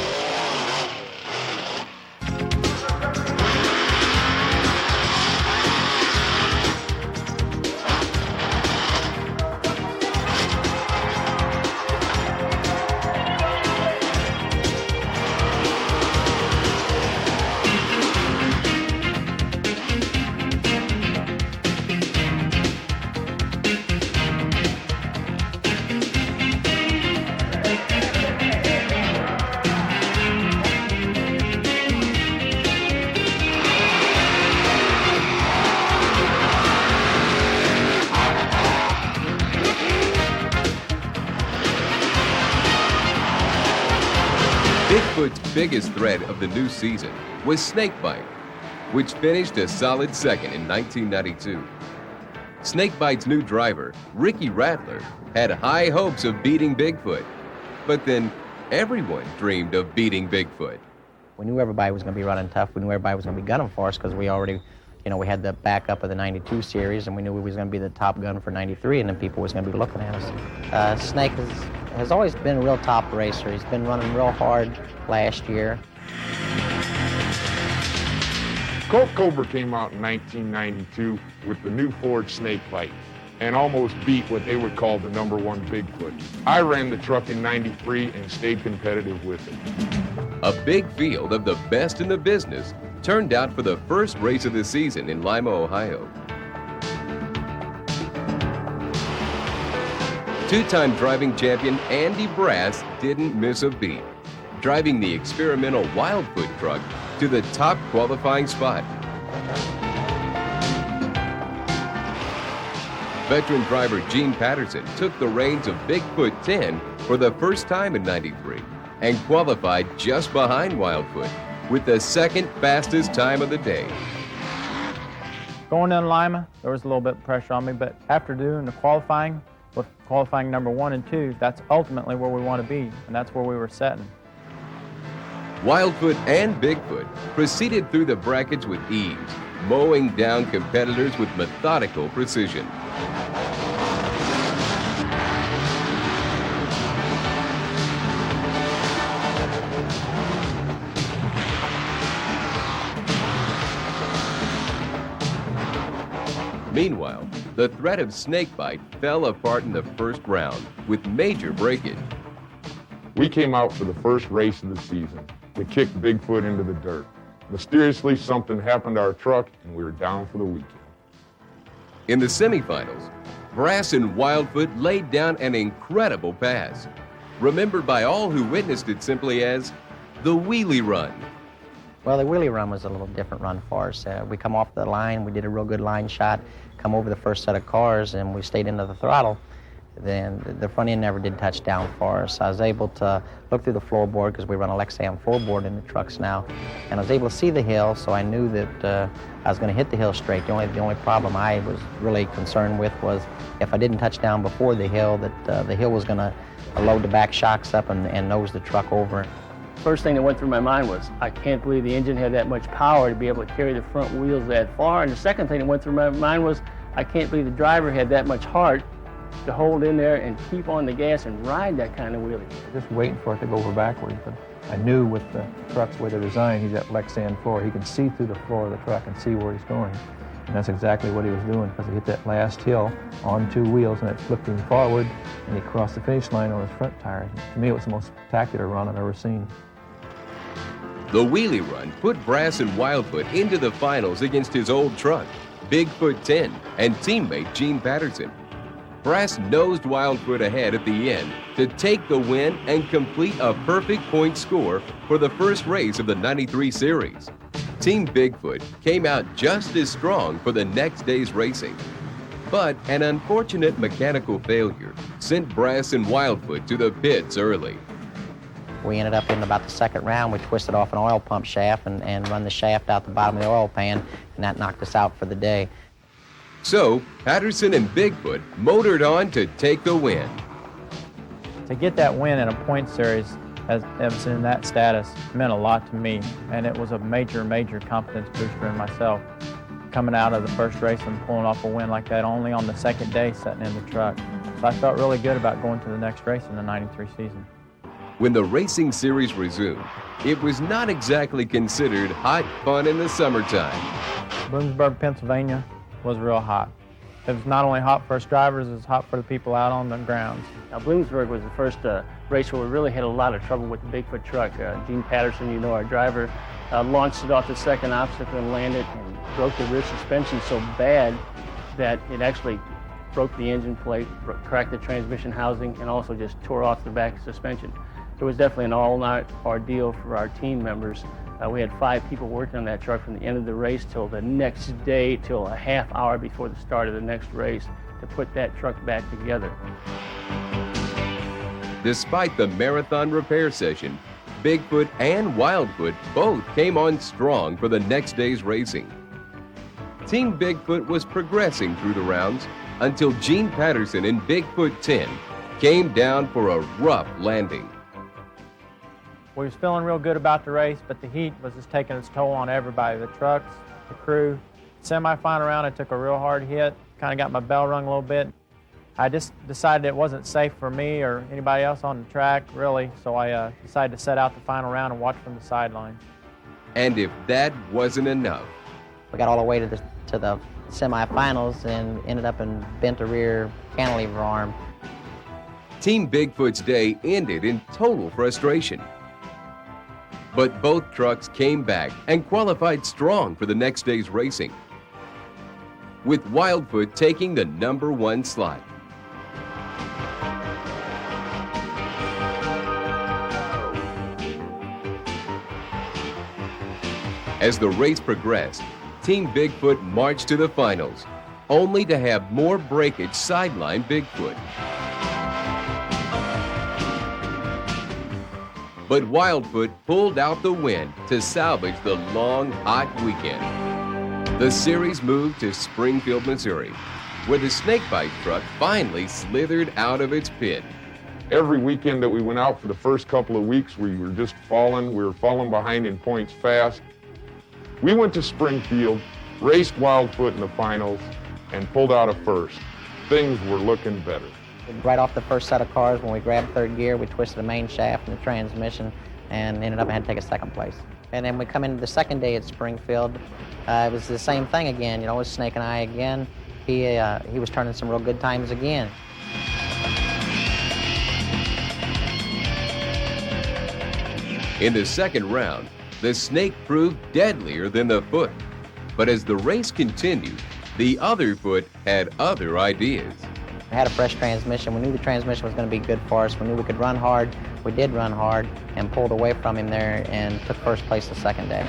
Bigfoot's biggest threat of the new season was snakebite, which finished a solid second in 1992. Snakebite's new driver, Ricky Rattler, had high hopes of beating Bigfoot, but then everyone dreamed of beating Bigfoot. We knew everybody was going to be running tough. We knew everybody was going to be gunning for us because we already, we had the backup of the 92 series, and we knew we was going to be the top gun for 93, and then people was going to be looking at us. Snake has always been a real top racer. He's been running real hard last year. Colt Cobra came out in 1992 with the new Ford Snakebite and almost beat what they would call the #1 Bigfoot. I ran the truck in 93 and stayed competitive with it. A big field of the best in the business turned out for the first race of the season in Lima, Ohio. Two-time driving champion Andy Brass didn't miss a beat, driving the experimental Wildfoot truck to the top qualifying spot. Veteran driver Gene Patterson took the reins of Bigfoot 10 for the first time in 93 and qualified just behind Wildfoot with the second fastest time of the day. Going in Lima, there was a little bit of pressure on me, but after doing the qualifying, with qualifying #1 and 2, that's ultimately where we want to be, and that's where we were setting. Wildfoot and Bigfoot proceeded through the brackets with ease, mowing down competitors with methodical precision. Meanwhile, the threat of snakebite fell apart in the first round with major breakage. We came out for the first race of the season to kick Bigfoot into the dirt. Mysteriously, something happened to our truck, and we were down for the weekend. In the semifinals, Brass and Wildfoot laid down an incredible pass, remembered by all who witnessed it simply as the wheelie run. Well, the wheelie run was a little different run for us. We come off the line, we did a real good line shot, come over the first set of cars, and we stayed into the throttle. Then the front end never did touch down for us. I was able to look through the floorboard because we run a Lexan floorboard in the trucks now, and I was able to see the hill, so I knew that I was going to hit the hill straight. The only problem I was really concerned with was if I didn't touch down before the hill, that the hill was going to load the back shocks up and nose the truck over. First thing that went through my mind was, I can't believe the engine had that much power to be able to carry the front wheels that far. And the second thing that went through my mind was, I can't believe the driver had that much heart to hold in there and keep on the gas and ride that kind of wheelie. Just waiting for it to go over backwards, but I knew with the truck's the way they're designed, he's got Lexan floor. He can see through the floor of the truck and see where he's going. And that's exactly what he was doing, because he hit that last hill on 2 wheels and it flipped him forward and he crossed the finish line on his front tires. To me, it was the most spectacular run I've ever seen. The wheelie run put Brass and Wildfoot into the finals against his old truck, Bigfoot 10, and teammate Gene Patterson. Brass nosed Wildfoot ahead at the end to take the win and complete a perfect point score for the first race of the '93 series. Team Bigfoot came out just as strong for the next day's racing. But an unfortunate mechanical failure sent Brass and Wildfoot to the pits early. We ended up in about the second round. We twisted off an oil pump shaft and run the shaft out the bottom of the oil pan, and that knocked us out for the day. So, Patterson and Bigfoot motored on to take the win. To get that win in a point series, as in that status, meant a lot to me, and it was a major, major confidence booster in myself. Coming out of the first race and pulling off a win like that only on the second day sitting in the truck. So I felt really good about going to the next race in the '93 season. When the racing series resumed, it was not exactly considered hot fun in the summertime. Bloomsburg, Pennsylvania was real hot. It was not only hot for us drivers, it was hot for the people out on the grounds. Now, Bloomsburg was the first race where we really had a lot of trouble with the Bigfoot truck. Gene Patterson, you know, our driver, launched it off the second obstacle and landed and broke the rear suspension so bad that it actually broke the engine plate, cracked the transmission housing, and also just tore off the back suspension. It was definitely an all-night ordeal for our team members. We had 5 people working on that truck from the end of the race till the next day, till a half hour before the start of the next race to put that truck back together. Despite the marathon repair session, Bigfoot and Wildfoot both came on strong for the next day's racing. Team Bigfoot was progressing through the rounds until Gene Patterson and Bigfoot 10 came down for a rough landing. We was feeling real good about the race, but the heat was just taking its toll on everybody, the trucks, the crew. Semi-final round, I took a real hard hit, kind of got my bell rung a little bit. I just decided it wasn't safe for me or anybody else on the track, really, so I decided to set out the final round and watch from the sidelines. And if that wasn't enough, We got all the way to the semifinals and ended up in bent rear cantilever arm. Team Bigfoot's day ended in total frustration. But both trucks came back and qualified strong for the next day's racing, with Wildfoot taking the #1 slot. As the race progressed, Team Bigfoot marched to the finals, only to have more breakage sideline Bigfoot. But Wildfoot pulled out the win to salvage the long, hot weekend. The series moved to Springfield, Missouri, where the snakebite truck finally slithered out of its pit. Every weekend that we went out for the first couple of weeks, we were just falling. We were falling behind in points fast. We went to Springfield, raced Wildfoot in the finals, and pulled out a first. Things were looking better. Right off the first set of cars, when we grabbed third gear, we twisted the main shaft and the transmission and ended up having to take a second place. And then we come into the second day at Springfield. It was the same thing again, you know, it was Snake and I again. He was turning some real good times again. In the second round, the Snake proved deadlier than the Foot. But as the race continued, the other Foot had other ideas. We had a fresh transmission. We knew the transmission was going to be good for us. We knew we could run hard. We did run hard and pulled away from him there and took first place the second day.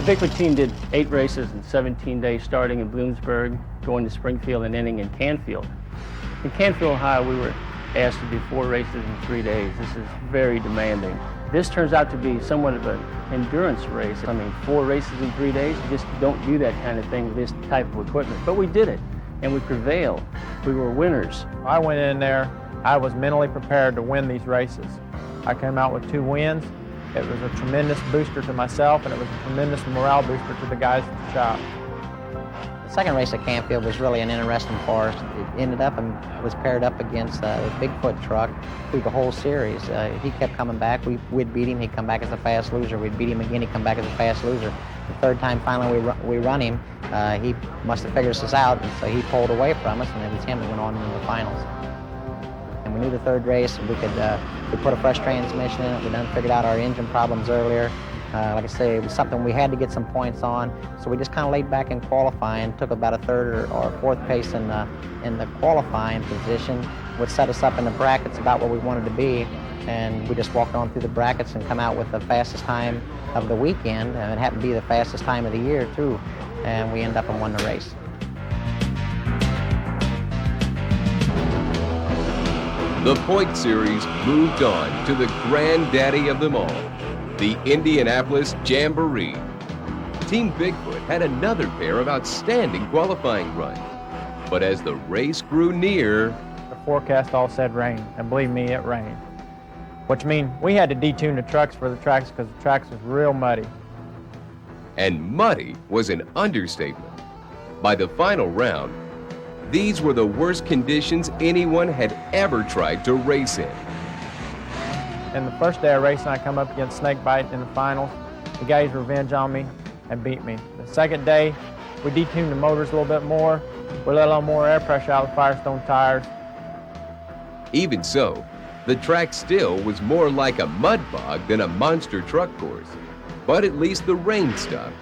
The Bigfoot team did 8 races in 17 days, starting in Bloomsburg, going to Springfield, and ending in Canfield. In Canfield, Ohio, we were asked to do 4 races in 3 days. This is very demanding. This turns out to be somewhat of an endurance race. I mean, 4 races in 3 days, you just don't do that kind of thing with this type of equipment. But we did it, and we prevailed. We were winners. I went in there, I was mentally prepared to win these races. I came out with 2 wins. It was a tremendous booster to myself, and it was a tremendous morale booster to the guys at the shop. The second race at Canfield was really an interesting for us. It ended up and was paired up against the Bigfoot truck through the whole series. He kept coming back. We'd beat him. He'd come back as a fast loser. We'd beat him again. He'd come back as a fast loser. The third time finally we run him, he must have figured us out, and so he pulled away from us, and it was him that went on into the finals. And we knew the third race we put a fresh transmission in it. We done figured out our engine problems earlier. Like I say, it was something we had to get some points on, so we just kind of laid back in qualifying, took about a 3rd or 4th place in the qualifying position, which set us up in the brackets about where we wanted to be, and we just walked on through the brackets and come out with the fastest time of the weekend, and it happened to be the fastest time of the year too, and we ended up and won the race. The point series moved on to the granddaddy of them all, the Indianapolis Jamboree. Team Bigfoot had another pair of outstanding qualifying runs. But as the race grew near, The forecast all said rain, and believe me, it rained. Which means we had to detune the trucks for the tracks because the tracks was real muddy. and muddy was an understatement. By the final round, these were the worst conditions anyone had ever tried to race in. And the first day of racing, I come up against Snakebite in the finals. The guys revenge on me and beat me. The second day, we detuned the motors a little bit more. We let a little more air pressure out of the Firestone tires. Even so, the track still was more like a mud bog than a monster truck course. But at least the rain stopped.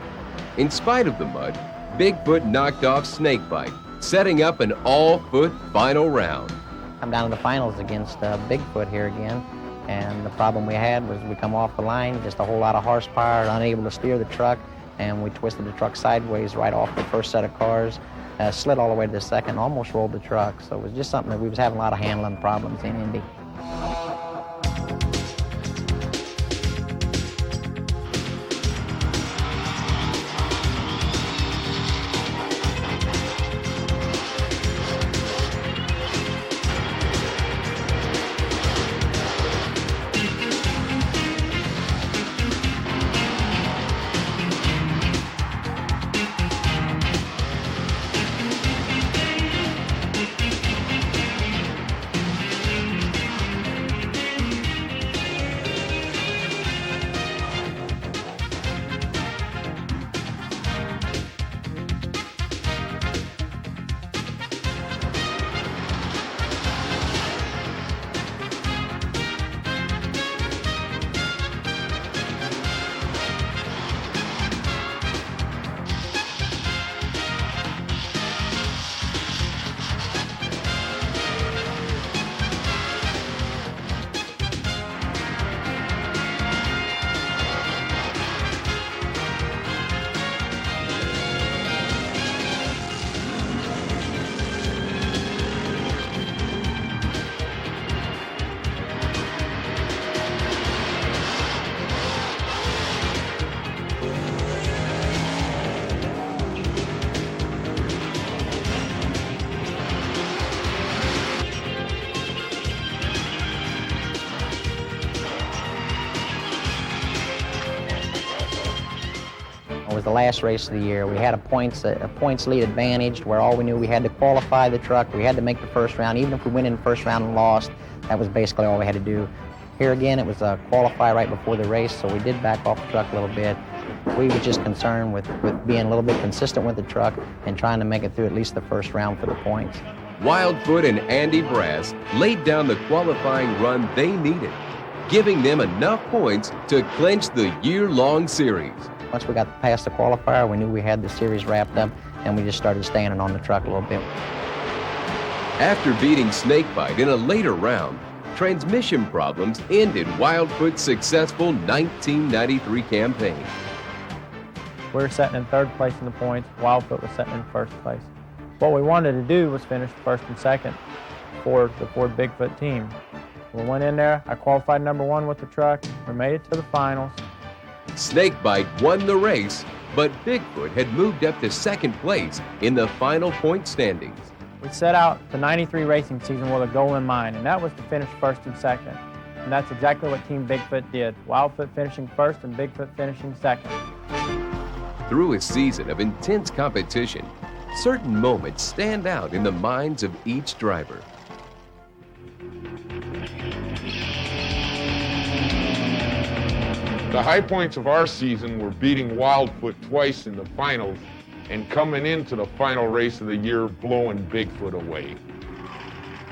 In spite of the mud, Bigfoot knocked off Snakebite, setting up an all-foot final round. I'm down to the finals against Bigfoot here again, and the problem we had was we come off the line, just a whole lot of horsepower, unable to steer the truck, and we twisted the truck sideways right off the first set of cars, slid all the way to the second, almost rolled the truck. So it was just something that we was having a lot of handling problems in Indy. It was the last race of the year. We had a points lead advantage where all we knew we had to qualify the truck. We had to make the first round. Even if we went in the first round and lost, that was basically all we had to do. Here again, it was a qualify right before the race, so we did back off the truck a little bit. We were just concerned with being a little bit consistent with the truck and trying to make it through at least the first round for the points. Wildfoot and Andy Brass laid down the qualifying run they needed, giving them enough points to clinch the year-long series. Once we got past the qualifier, we knew we had the series wrapped up, and we just started standing on the truck a little bit. After beating Snakebite in a later round, transmission problems ended Wildfoot's successful 1993 campaign. We were sitting in third place in the points. Wildfoot was sitting in first place. What we wanted to do was finish first and second for the Ford Bigfoot team. We went in there. I qualified number 1 with the truck. We made it to the finals. Snakebite won the race, but Bigfoot had moved up to second place in the final point standings. We set out the 93 racing season with a goal in mind, and that was to finish first and second. And that's exactly what Team Bigfoot did. Wildfoot finishing first and Bigfoot finishing second. Through a season of intense competition, certain moments stand out in the minds of each driver. The high points of our season were beating Wildfoot twice in the finals and coming into the final race of the year blowing Bigfoot away.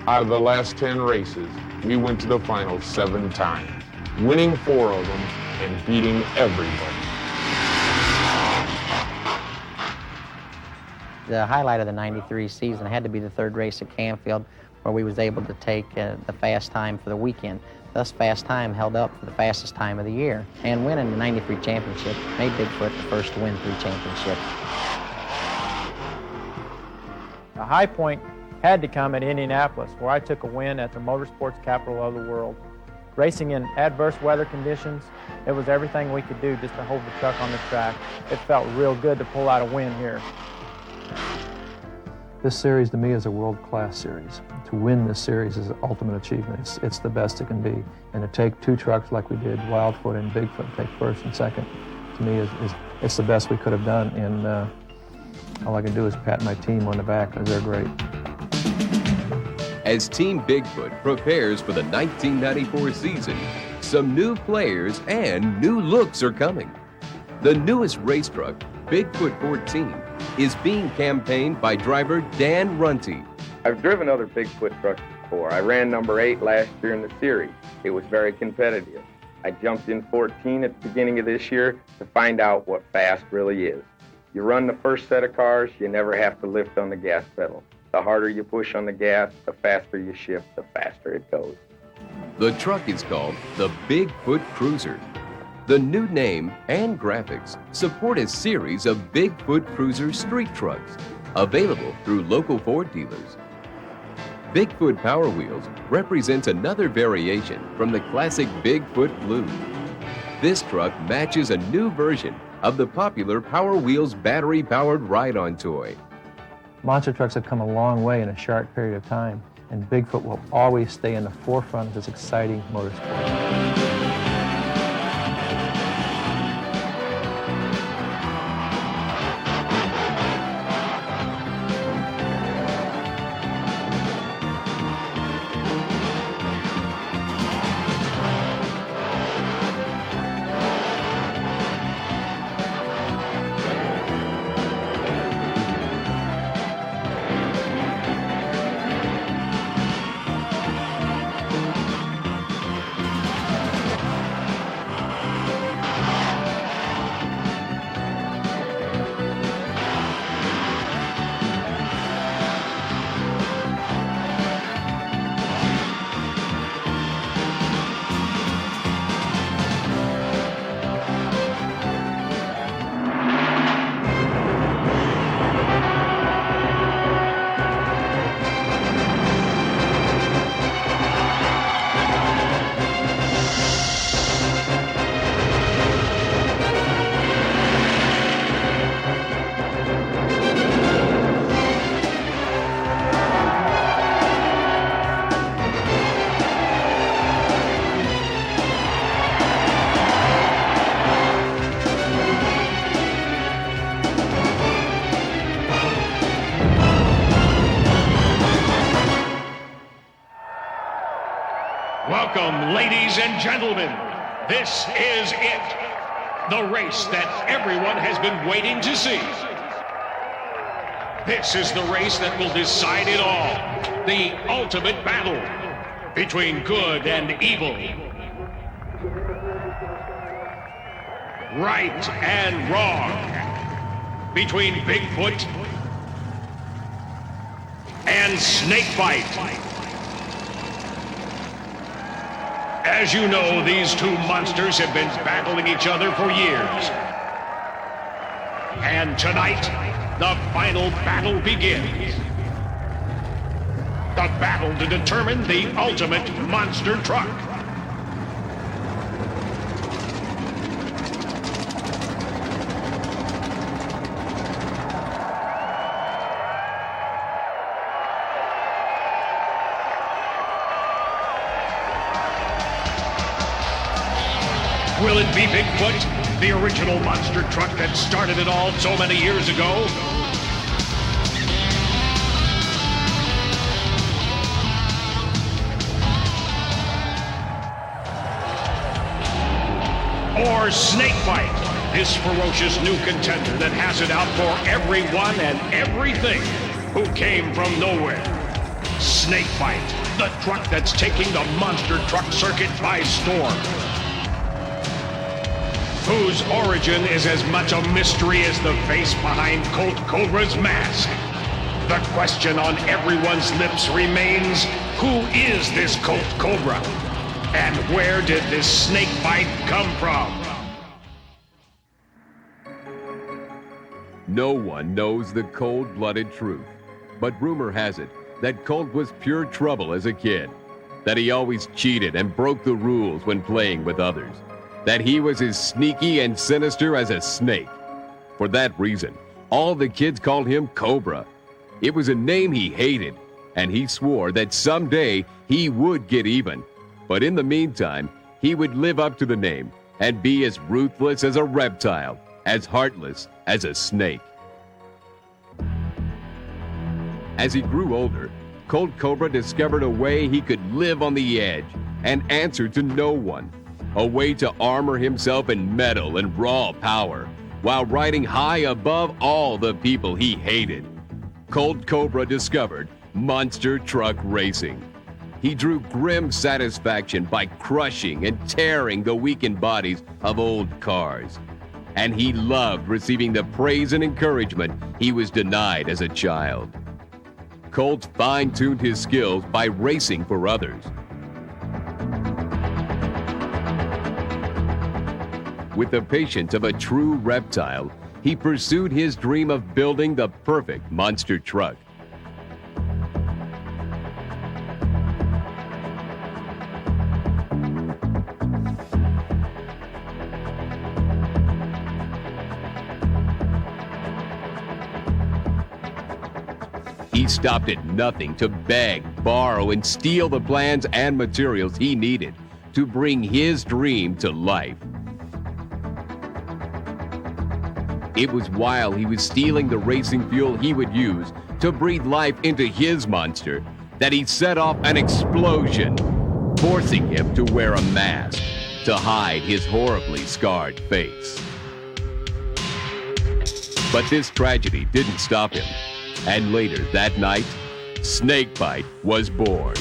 Out of the last 10 races, we went to the finals 7 times, winning 4 of them and beating everybody. The highlight of the 93 season had to be the 3rd race at Canfield, where we was able to take the fast time for the weekend. Thus, fast time held up for the fastest time of the year. And winning the 93 championship made Bigfoot the first to win 3 championships. The high point had to come at Indianapolis, where I took a win at the motorsports capital of the world. Racing in adverse weather conditions, it was everything we could do just to hold the truck on the track. It felt real good to pull out a win here. This series to me is a world-class series. To win this series is an ultimate achievement. It's the best it can be. And to take 2 trucks like we did, Wildfoot and Bigfoot, take first and second, to me it's the best we could have done. And all I can do is pat my team on the back because they're great. As Team Bigfoot prepares for the 1994 season, some new players and new looks are coming. The newest race truck, Bigfoot 14, is being campaigned by driver Dan Runte. I've driven other Bigfoot trucks before. I ran number 8 last year in the series. It was very competitive. I jumped in 14 at the beginning of this year to find out what fast really is. You run the first set of cars, you never have to lift on the gas pedal. The harder you push on the gas, the faster you shift, the faster it goes. The truck is called the Bigfoot Cruiser. The new name and graphics support a series of Bigfoot Cruiser street trucks available through local Ford dealers. Bigfoot Power Wheels represents another variation from the classic Bigfoot Blue. This truck matches a new version of the popular Power Wheels battery-powered ride-on toy. Monster trucks have come a long way in a short period of time, and Bigfoot will always stay in the forefront of this exciting motorsport. Welcome, ladies and gentlemen. This is it. The race that everyone has been waiting to see. This is the race that will decide it all. The ultimate battle between good and evil. Right and wrong. Between Bigfoot and Snakebite. As you know, these two monsters have been battling each other for years. And tonight, the final battle begins. The battle to determine the ultimate monster truck. Will it be Bigfoot, the original monster truck that started it all so many years ago? Or Snakebite, this ferocious new contender that has it out for everyone and everything who came from nowhere. Snakebite, the truck that's taking the monster truck circuit by storm. Whose origin is as much a mystery as the face behind Colt Cobra's mask. The question on everyone's lips remains, who is this Colt Cobra? And where did this snake bite come from? No one knows the cold-blooded truth, but rumor has it that Colt was pure trouble as a kid, that he always cheated and broke the rules when playing with others, that he was as sneaky and sinister as a snake. For that reason, all the kids called him Cobra. It was a name he hated, and he swore that someday he would get even. But in the meantime, he would live up to the name and be as ruthless as a reptile, as heartless as a snake. As he grew older, Colt Cobra discovered a way he could live on the edge and answer to no one, a way to armor himself in metal and raw power while riding high above all the people he hated. Colt Cobra discovered monster truck racing. He drew grim satisfaction by crushing and tearing the weakened bodies of old cars. And he loved receiving the praise and encouragement he was denied as a child. Colt fine-tuned his skills by racing for others. With the patience of a true reptile, he pursued his dream of building the perfect monster truck. He stopped at nothing to beg, borrow, and steal the plans and materials he needed to bring his dream to life. It was while he was stealing the racing fuel he would use to breathe life into his monster that he set off an explosion, forcing him to wear a mask to hide his horribly scarred face. But this tragedy didn't stop him, and later that night, Snakebite was born.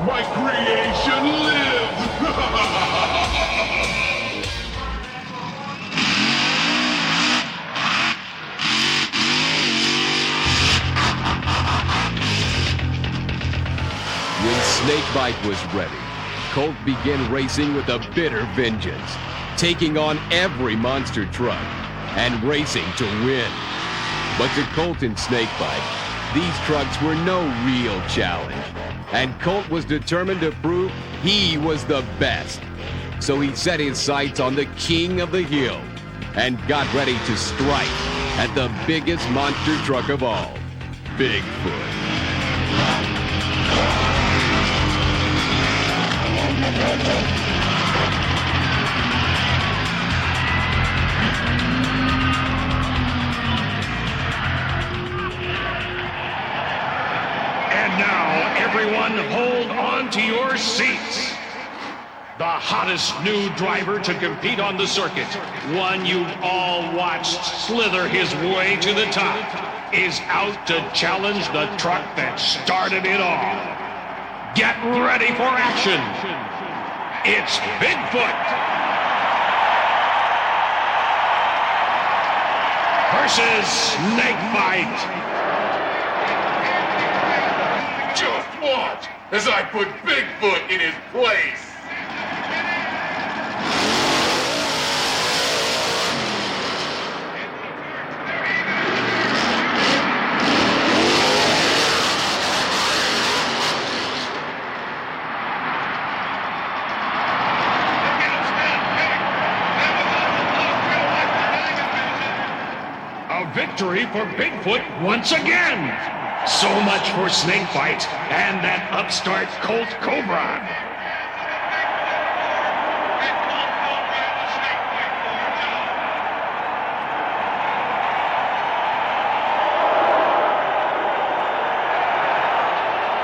My creation lives! When Snakebite was ready, Colt began racing with a bitter vengeance, taking on every monster truck and racing to win. But to Colt and Snakebite, these trucks were no real challenge, and Colt was determined to prove he was the best. So he set his sights on the king of the hill and got ready to strike at the biggest monster truck of all, Bigfoot. And now, everyone, hold on to your seats. The hottest new driver to compete on the circuit, one you've all watched slither his way to the top, is out to challenge the truck that started it all. Get ready for action. It's Bigfoot versus Snakebite. Just watch as I put Bigfoot in his place. Victory for Bigfoot once again. So much for Snakebite and that upstart Colt Cobra.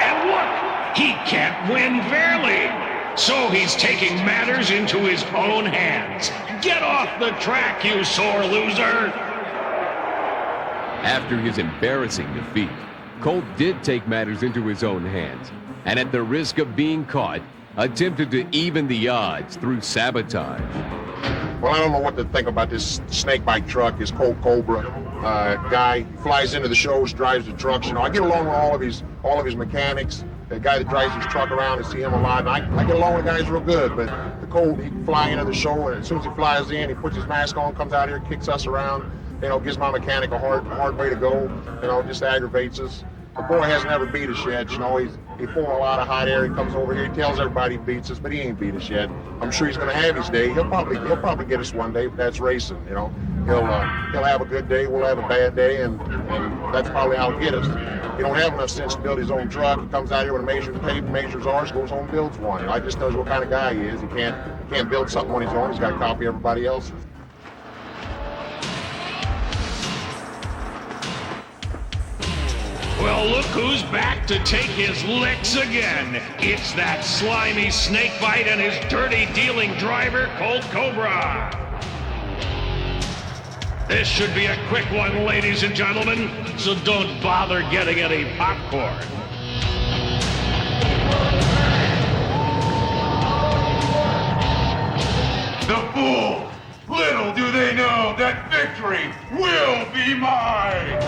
And look, he can't win fairly. So he's taking matters into his own hands. Get off the track, you sore loser. After his embarrassing defeat, Colt did take matters into his own hands, and at the risk of being caught, attempted to even the odds through sabotage. Well, I don't know what to think about this Snakebite truck, this Colt Cobra guy. Flies into the shows, drives the trucks. You know, I get along with all of his mechanics. The guy that drives his truck around and see him alive. I get along with the guys real good, but the Colt, he can fly into the show, and as soon as he flies in, he puts his mask on, comes out here, kicks us around. You know, gives my mechanic a hard way to go. You know, just aggravates us. The boy hasn't ever beat us yet. You know, he pulls a lot of hot air. He comes over here. He tells everybody he beats us, but he ain't beat us yet. I'm sure he's going to have his day. He'll probably get us one day, but that's racing. You know, he'll have a good day. We'll have a bad day, and that's probably how he'll get us. He don't have enough sense to build his own truck. He comes out here with a measure of tape, measures ours, goes home and builds one. I just knows what kind of guy he is. He can't build something on his own. He's got to copy everybody else's. Well, look who's back to take his licks again. It's that slimy Snakebite and his dirty dealing driver, Colt Cobra. This should be a quick one, ladies and gentlemen, so don't bother getting any popcorn. The fools! Little do they know that victory will be mine!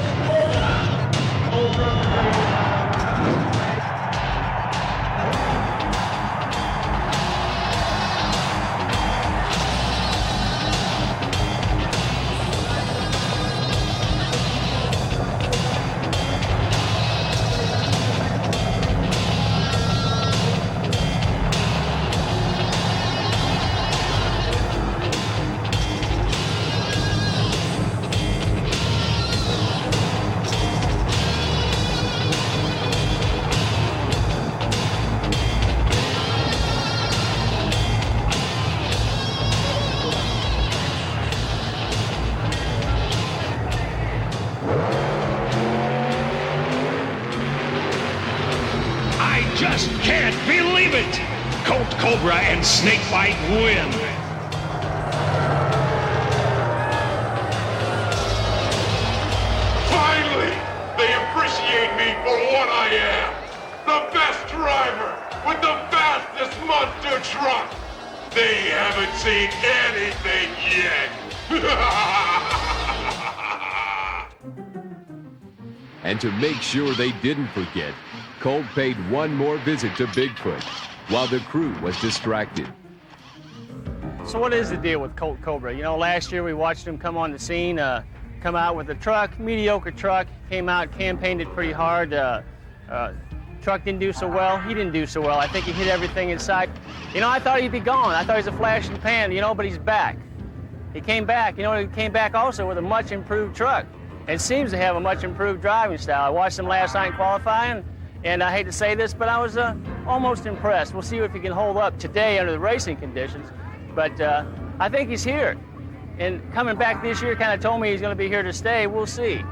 Just can't believe it! Colt Cobra and Snakebite win. Finally, they appreciate me for what I am. The best driver, with the fastest monster truck. They haven't seen anything yet. And to make sure they didn't forget, Colt paid one more visit to Bigfoot while the crew was distracted. So what is the deal with Colt Cobra? You know, last year we watched him come on the scene, come out with a truck, mediocre truck, came out, campaigned it pretty hard. Truck didn't do so well. He didn't do so well. I think he hit everything in sight. You know, I thought he'd be gone. I thought he was a flash in the pan, you know, but he's back. He came back. You know, he came back also with a much improved truck and seems to have a much improved driving style. I watched him last night in qualifying, and I hate to say this, but I was almost impressed. We'll see if he can hold up today under the racing conditions, but I think he's here. And coming back this year kind of told me he's going to be here to stay. We'll see.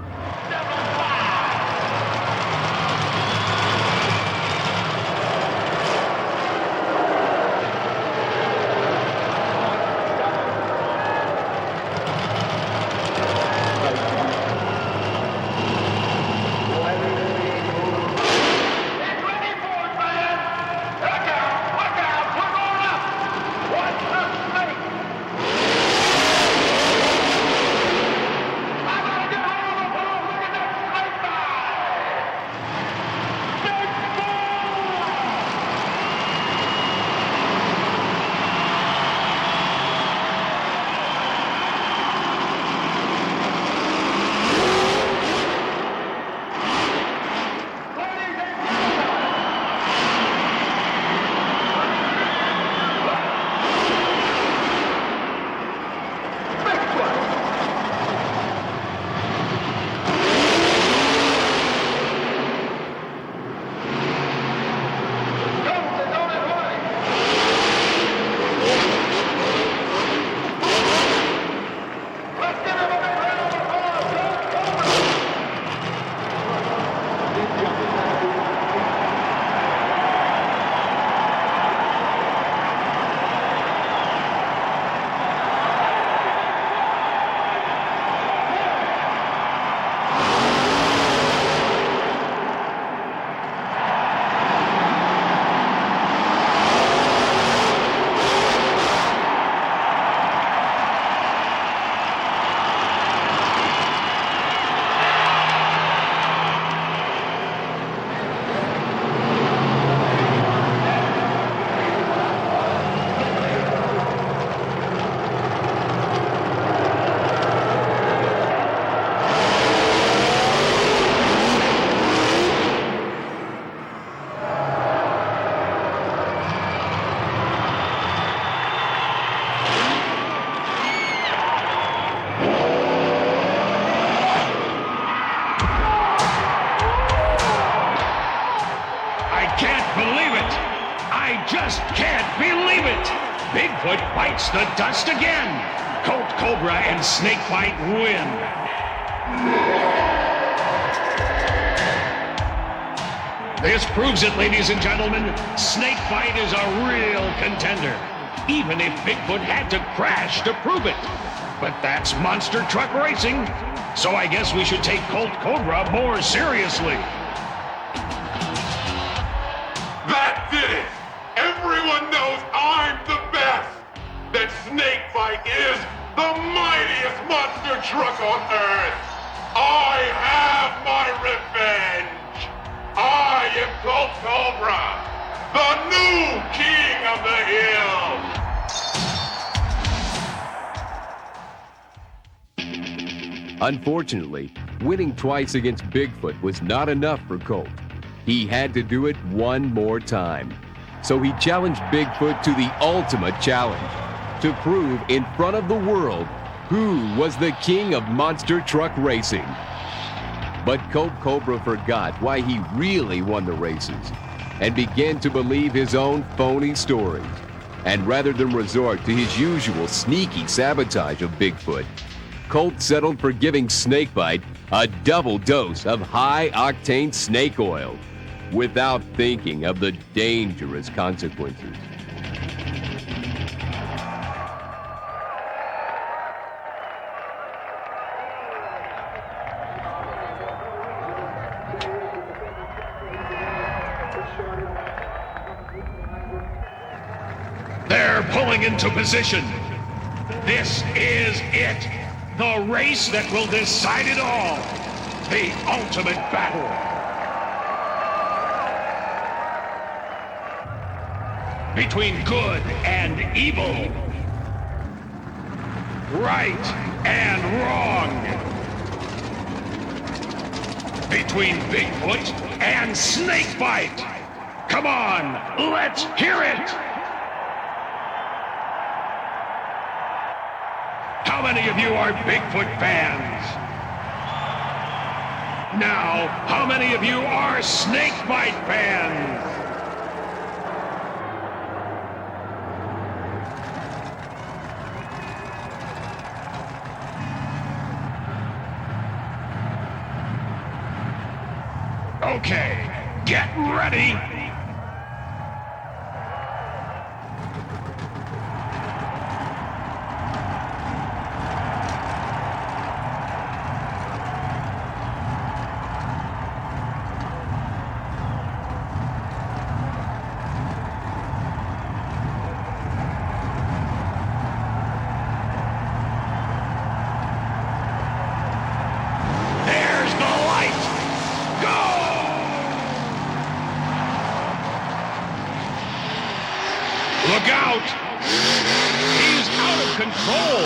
Bigfoot bites the dust again. Colt Cobra and Snakebite win. This proves it, ladies and gentlemen. Snakebite is a real contender, even if Bigfoot had to crash to prove it. But that's monster truck racing, so I guess we should take Colt Cobra more seriously. That did it! Everyone knows I'm the best! That Snakebite is the mightiest monster truck on Earth! I have my revenge! I am Colt Cobra, the new king of the hill! Unfortunately, winning twice against Bigfoot was not enough for Colt. He had to do it one more time. So he challenged Bigfoot to the ultimate challenge, to prove in front of the world who was the king of monster truck racing. But Colt Cobra forgot why he really won the races and began to believe his own phony stories. And rather than resort to his usual sneaky sabotage of Bigfoot, Colt settled for giving Snakebite a double dose of high-octane snake oil without thinking of the dangerous consequences. They're pulling into position. This is it. The race that will decide it all. The ultimate battle. Between good and evil. Right and wrong. Between Bigfoot and snakebite. Come on, let's hear it! How many of you are Bigfoot fans? Now, how many of you are snakebite fans? Okay, get ready. There's the light. Go! Look out! He's out of control!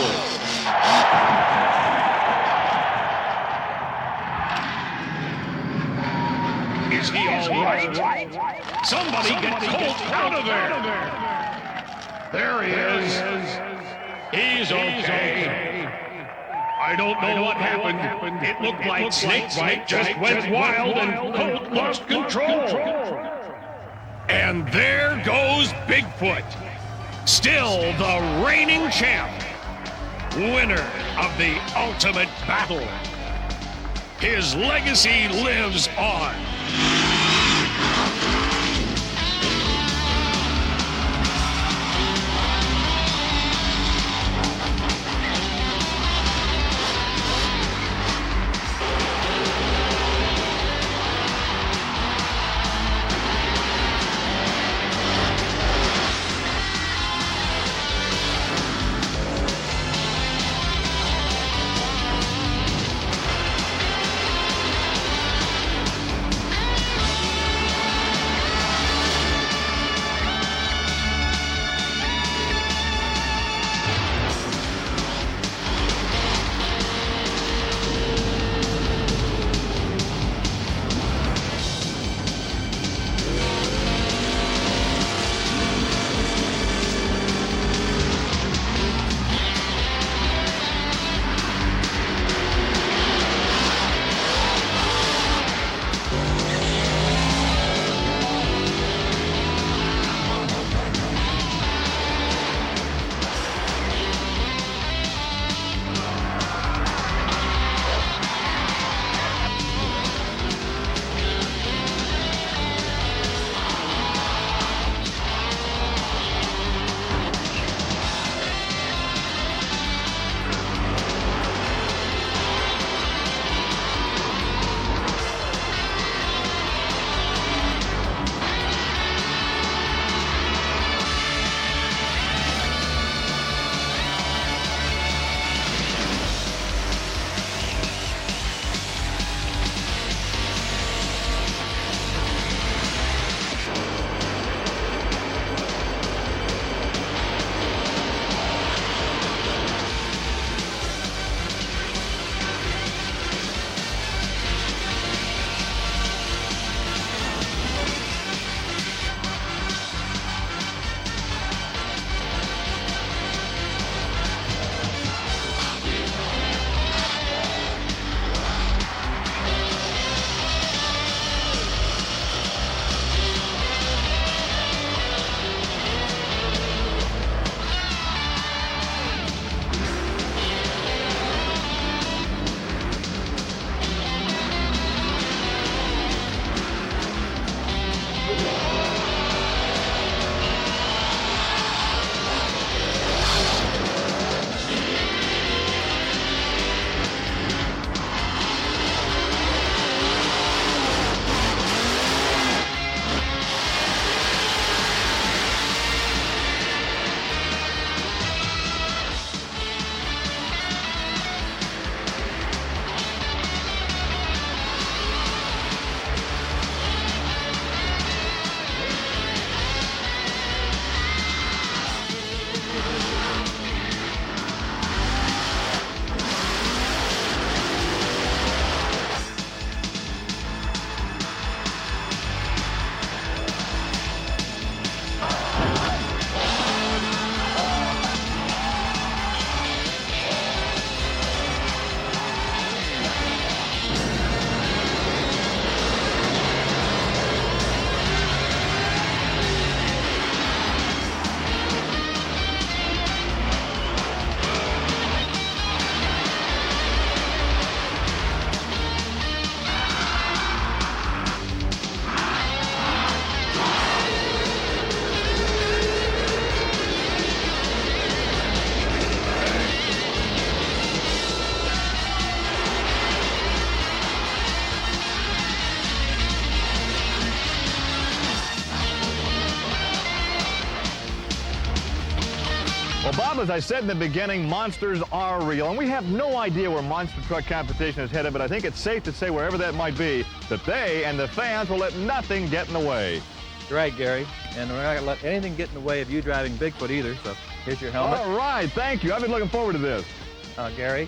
Is he all right? Somebody get Colt out of there! There he is. He's okay. I don't know what happened. It looked like Snakebite just went wild and Colt lost control. And there goes Bigfoot, still the reigning champ, winner of the ultimate battle. His legacy lives on. Well, Bob, as I said in the beginning, monsters are real, and we have no idea where monster truck competition is headed, but I think it's safe to say, wherever that might be, that they and the fans will let nothing get in the way. You're right, Gary, and we're not going to let anything get in the way of you driving Bigfoot either, so here's your helmet. All right, thank you. I've been looking forward to this. Gary,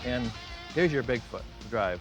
and here's your Bigfoot to drive.